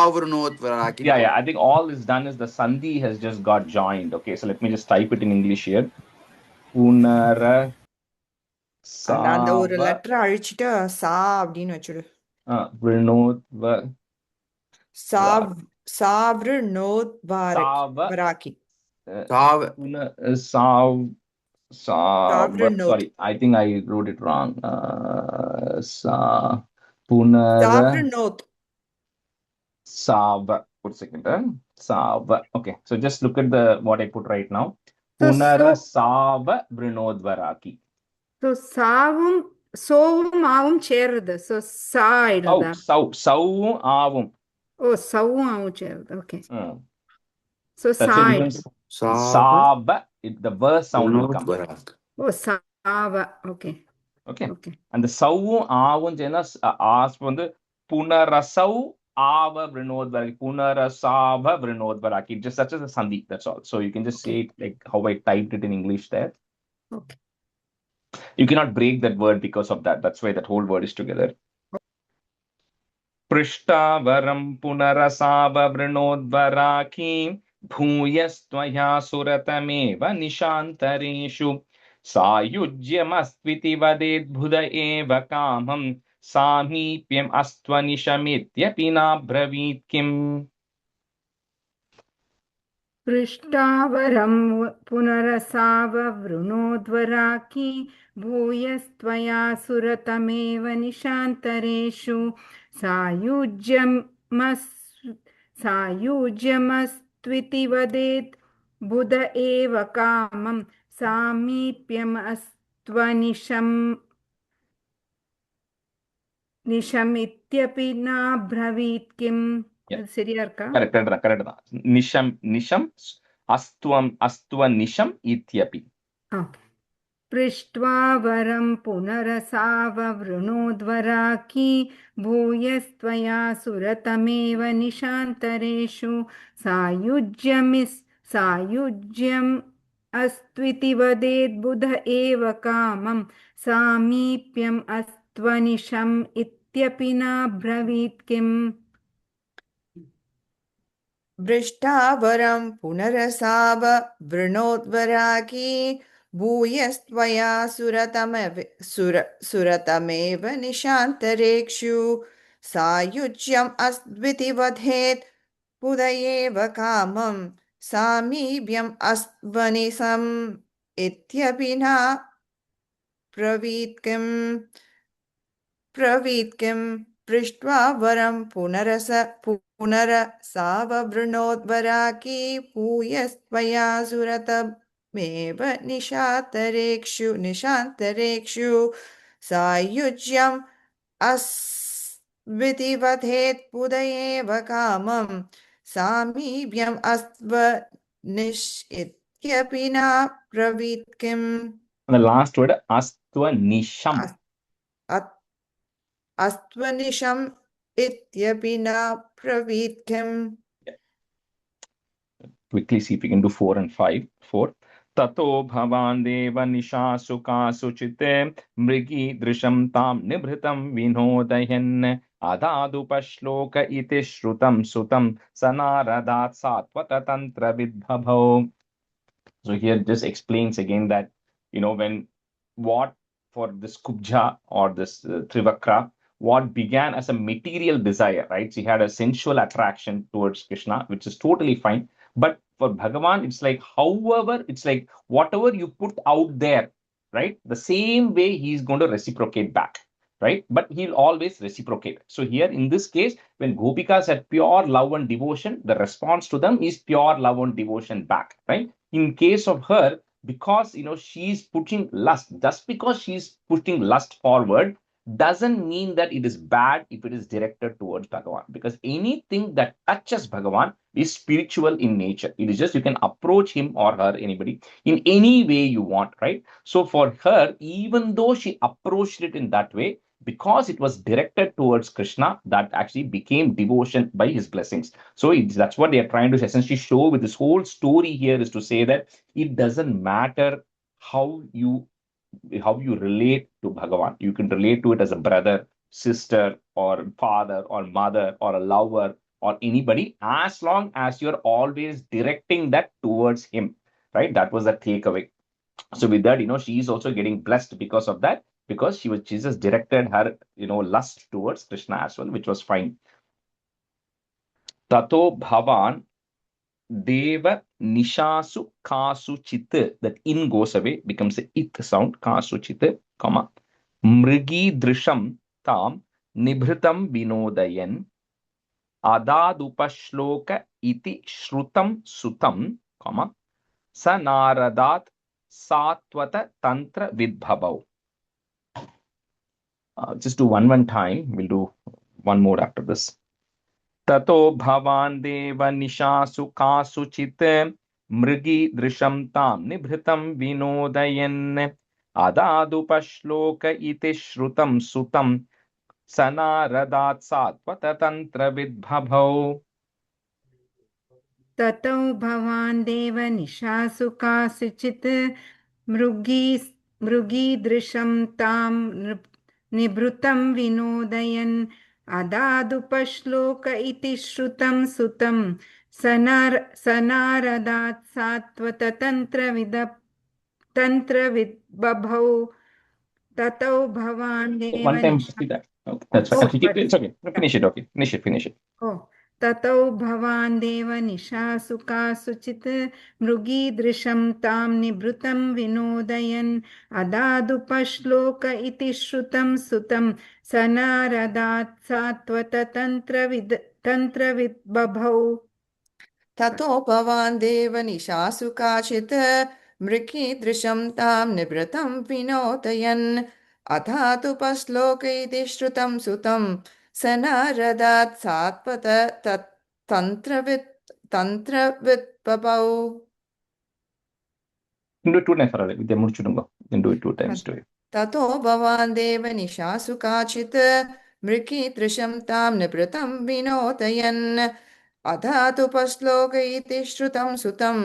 Avrinodvaraki. Yeah, I think all is done is the sandhi has just got joined. Okay, so let me just type it in English here. அந்த ஒரு letter அழிச்சிட்டு சா அப்படின்னு வச்சுடு. சாவ்ருநோத்வாராக்கி. Sorry, I think I wrote it wrong. Savranoth. Sav. One second. Sav. Okay, so just look at the what I put right now. Punara Sav Brinodvaraki. So savum sovum avum சேருது. So sa ஆயிடுதா? Sauvum avum. Oh, savum avum சேருது. Okay. So sa. Sav. The verse sound will come. Oh, sava. Okay. And the savum avum jena ask வந்து Punarasau Ava Brinodvaraki. Punarasava Brinodvaraki. Just such as a sandhi. That's all. So you can just say it like how I typed it in English there. Okay. You cannot break that word because of that. That's why that whole word is together. Prishtavaram Punarasava Brinodvaraki Bhuyastvaya Suratameva Nishantareshu Sayujyamastviti Vaded Bhuda Eva Kamam Samipyam Astvanishamityapi Nabravit Kim. पृष्टावरं पुनरसाववृणोद्वराकी भूयस्त्वया सुरतमेव निशान्तरेषु सायुज्यमस्त्विति वदेत् बुध एव कामं निशमित्यपि नाब्रवीत् किम्. சரியா இருக்கா? Correct. Nisham Astva Nisham Ityapi. Okay. पृष्ट्वा वरं पुनरसाववृणोद्वराकी भूयस्त्वया सुरतमेव निशान्तरेषु सायुज्यम् अस्त्विति वदेत् बुध एव कामं सामीप्यम् अस्त्वनिशम् इत्यपि नाब्रवीत् किम्. भृष्टावरं पुनरसाव वृणोद्वराकी भूयस्त्वया सुरतमेव निशान्तरेक्षु सायुज्यम् अस्त्विति वदेत् बुध एव कामं सामीप्यम् अस्त्वनिशम् इत्यपि न ब्रवीत् किम्. पृष्ट्वा वरं पुनरसाववृणोद्वराकी भूयस्त्वया सुरतमेव निशान्तरेक्षु सायुज्यम् अस्त्विति वदेत् बुध एव कामं सामीप्यम् अस्त्वनिश इत्यपि न ब्रवीत् किम्. The last word Astvanisham. अस्त्वनिशम् इत्यपि न ब्रवीत् किम्. Quickly see if we can do 4 and 5. 4. Tato bhavan deva nishasu kasu chitte mrigi drisham tam nibhritam vinodayan adadu pashloka iti shrutam sutam sanaradat satvata tantra vidbhabho. So here this explains again that, when what for this kubja or this Trivakra, what began as a material desire, right? She had a sensual attraction towards Krishna, which is totally fine. But for Bhagavan, it's like, however, it's like whatever you put out there, right? The same way he's going to reciprocate back. right? But he'll always reciprocate. So here in this case, when Gopikas had pure love and devotion, the response to them is pure love and devotion back, right? In case of her, because she's pushing lust, just because she's pushing lust forward doesn't mean that it is bad if it is directed towards Bhagavan, because anything that touches Bhagavan is spiritual in nature. It is just you can approach him or her, anybody, in any way you want, right? So for her, even though she approached it in that way, because it was directed towards Krishna, that actually became devotion by his blessings. So that's what they are trying to essentially show with this whole story here, is to say that it doesn't matter how you relate to Bhagavan. You can relate to it as a brother, sister, or father, or mother, or a lover, or anybody, as long as you're always directing that towards him, right? That was the takeaway. So with that, she is also getting blessed because of that, because Jesus directed her, lust towards Krishna as well, which was fine. Tato bhavan deva nishasu kasu chit. That in goes away, becomes a it sound, kasu chit, comma. Mrigi drisham tam nibhritam vinodayan adadupashloka iti shrutam sutam, comma. Sanaradat satvata tantra vidbhav. Just do one time. We'll do one more after this. Tato bhavan deva nishasu kasu chit mrigi drisham tam nibhritam vinodayan adadupashloka iti shrutam sutam sanaradat satvata tantra vidbhav. ततो भवान् देव निशासु कासुचित् मृगीदृशं तां निभृतं विनोदयन् अदादुपश्लोक इति श्रुतं सुतं सनारदात् तन्त्रविद्बभौ ततो भवान् देव One time, see that. Okay, that's fine. It's okay. Finish it. Okay, finish it. Oh. ततो भवान् देव निशासु कासुचित् मृगीदृशं तां निभृतं विनोदयन् अदादुपश्लोक इति श्रुतं सुतं सनारदात् सात्वत तन्त्रविद्बभौ. ततो भवान् देव निशासु काचित् मृगीदृशं तां निभृतं विनोदयन् अथातुपश्लोक इति श्रुतं सुतं सनारदात् Satvata तन्त्रविद्बभौ. Do it 2 times. Then do it 2 times. Do it. ततो भवान् देव निशासु काचित् मृगीदृशं तां निभृतं विनोदयन् अथातुपश्लोक इति श्रुतं सुतं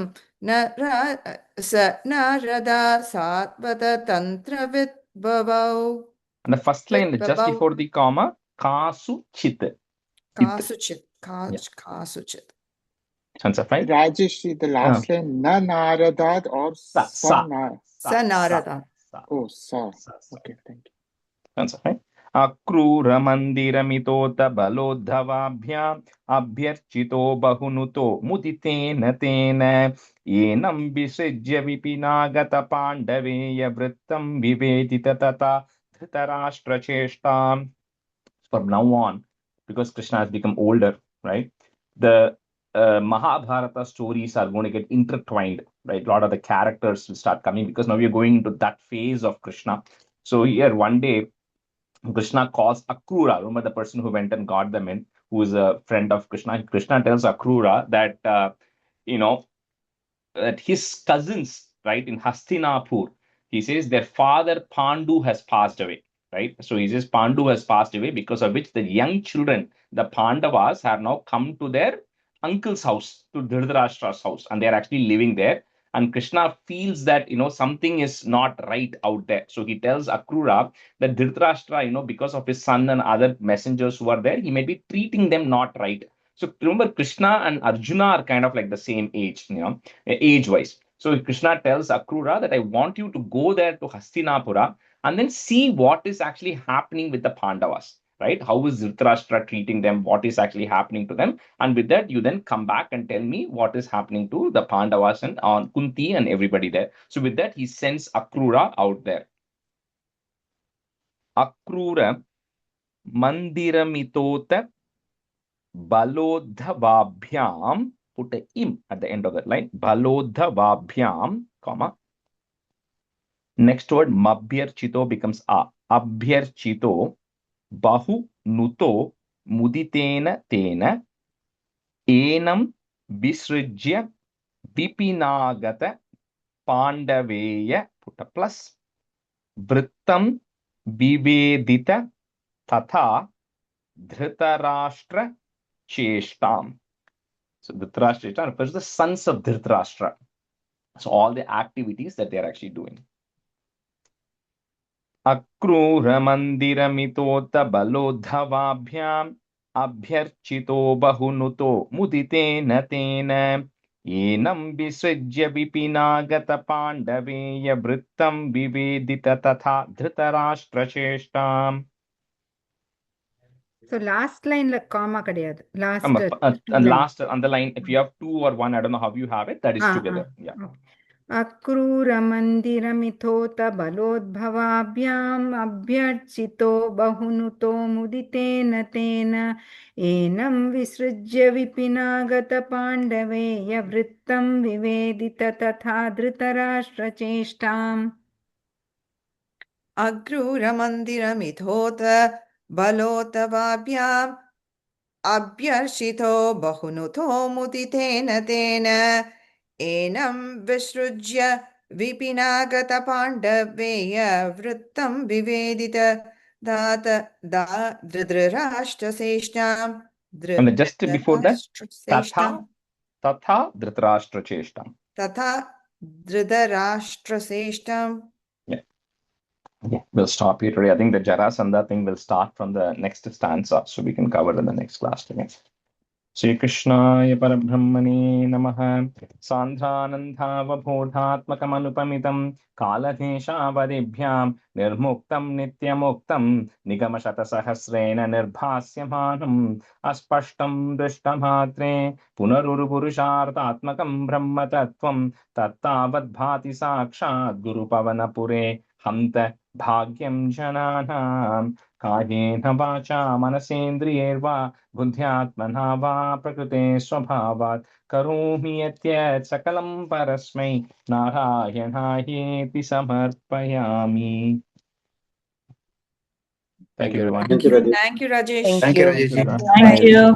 नारदा Satvata तन्त्रविद्बभौ. And the first line, just before the comma, kasu chit. Kasuchit. Kasuchit. Answer, right? Rajesh, the last line, na Naradat or Sa. Narada. Oh, sa. Okay, thank you. Answer, right? Akrura mandiramito balodhavabhyam abhyarchito bahunuto muditena tena yenam visajya vipinagata pandaveya vrittam vivedita tata dhritarashtra cheshtam. From now on, because Krishna has become older, right? The Mahabharata stories are going to get intertwined, right? A lot of the characters will start coming, because now we are going into that phase of Krishna. So here one day, Krishna calls Akrura. Remember the person who went and got them in, who is a friend of Krishna. Krishna tells Akrura that, that his cousins, right, in Hastinapur, he says their father Pandu has passed away, right? So he says Pandu has passed away, because of which the young children, the Pandavas, have now come to their uncle's house, to Dhritarashtra's house, and they're actually living there. And Krishna feels that, something is not right out there. So he tells Akrura that Dhritarashtra, because of his son and other messengers who are there, he may be treating them not right. So remember, Krishna and Arjuna are kind of like the same age, age-wise. So Krishna tells Akrura that I want you to go there to Hastinapura and then see what is actually happening with the Pandavas. Right? How is Dhritarashtra treating them? What is actually happening to them? And with that, you then come back and tell me what is happening to the Pandavas and Kunti and everybody there. So with that, he sends Akrura out there. Akrura Mandiramitote Balodhavabhyam, put a im at the end of that line. Balodhavabhyam, comma. Next word Mabhyarchito becomes a. Abhyarchito Bahu Nuto Muditena Tena Enam Visrujya Vipinagata Pandaveya, put a plus. Vrittam Vivedita Tatha Dhritarashtra Cheshtam. So Dhritarashtra refers to the sons of Dhritarashtra. So all the activities that they are actually doing. Akrura Mandiramitota Balodhavabhyam Abhyarchito Bahunuto Muditena Tena Enam Visrajya Vipinagata Pandaveya Vrittam Vivedita Tatha Dhritarashtra Cheshtam. So last line comma kadiyadu. Last Last on the line, if you have 2 or 1, I don't know how you have it, that is together. Yeah. Okay. Akruramandiramithota balodbhavabhyam abhyarchito bahunuto muditena tena enam visrujya vipinagata pandaveya vrittam vivedita tatha dhritarashtra cheshtam. अग्रूरमन्दिरमिथोत बलोतवाभ्याम् अभ्यर्षितो बहुनुतो मुदितेन तेन एनं विसृज्य विपिनागतपाण्डवेय वृत्तं विवेदित दात धृतराष्ट्रश्रेष्ठां And just before that, Tatha Dhritarashtra Cheshtam. Tatha Dhritarashtraseshtam. Yeah. Okay, we'll stop here today. I think the Jarasandha thing will start from the next stanza, so we can cover it in the next class again. Shri Krishnaya Parabrahmane Namaha Sandhanandhavabodhatmakamanupamitam Kaladeshavadibhyam Nirmuktam Nityamuktam Nigamashatasahasrena Nirbhasyamanam Aspashtam Drishtamhatre Punarurupurushartatmakam Brahmatattvam Tattavadbhati Sakshat Guru Pavanapure Hanta Bhagyam Jananam Kayena Vacha Manasendriyerva Buddhyatmana va prakrute swabhavat karomi yatyat sakalam parasmai narayanaayeti samarpayami. Thank you, everyone. Thank you, Rajesh. Thank you, Rajesh. Thank you.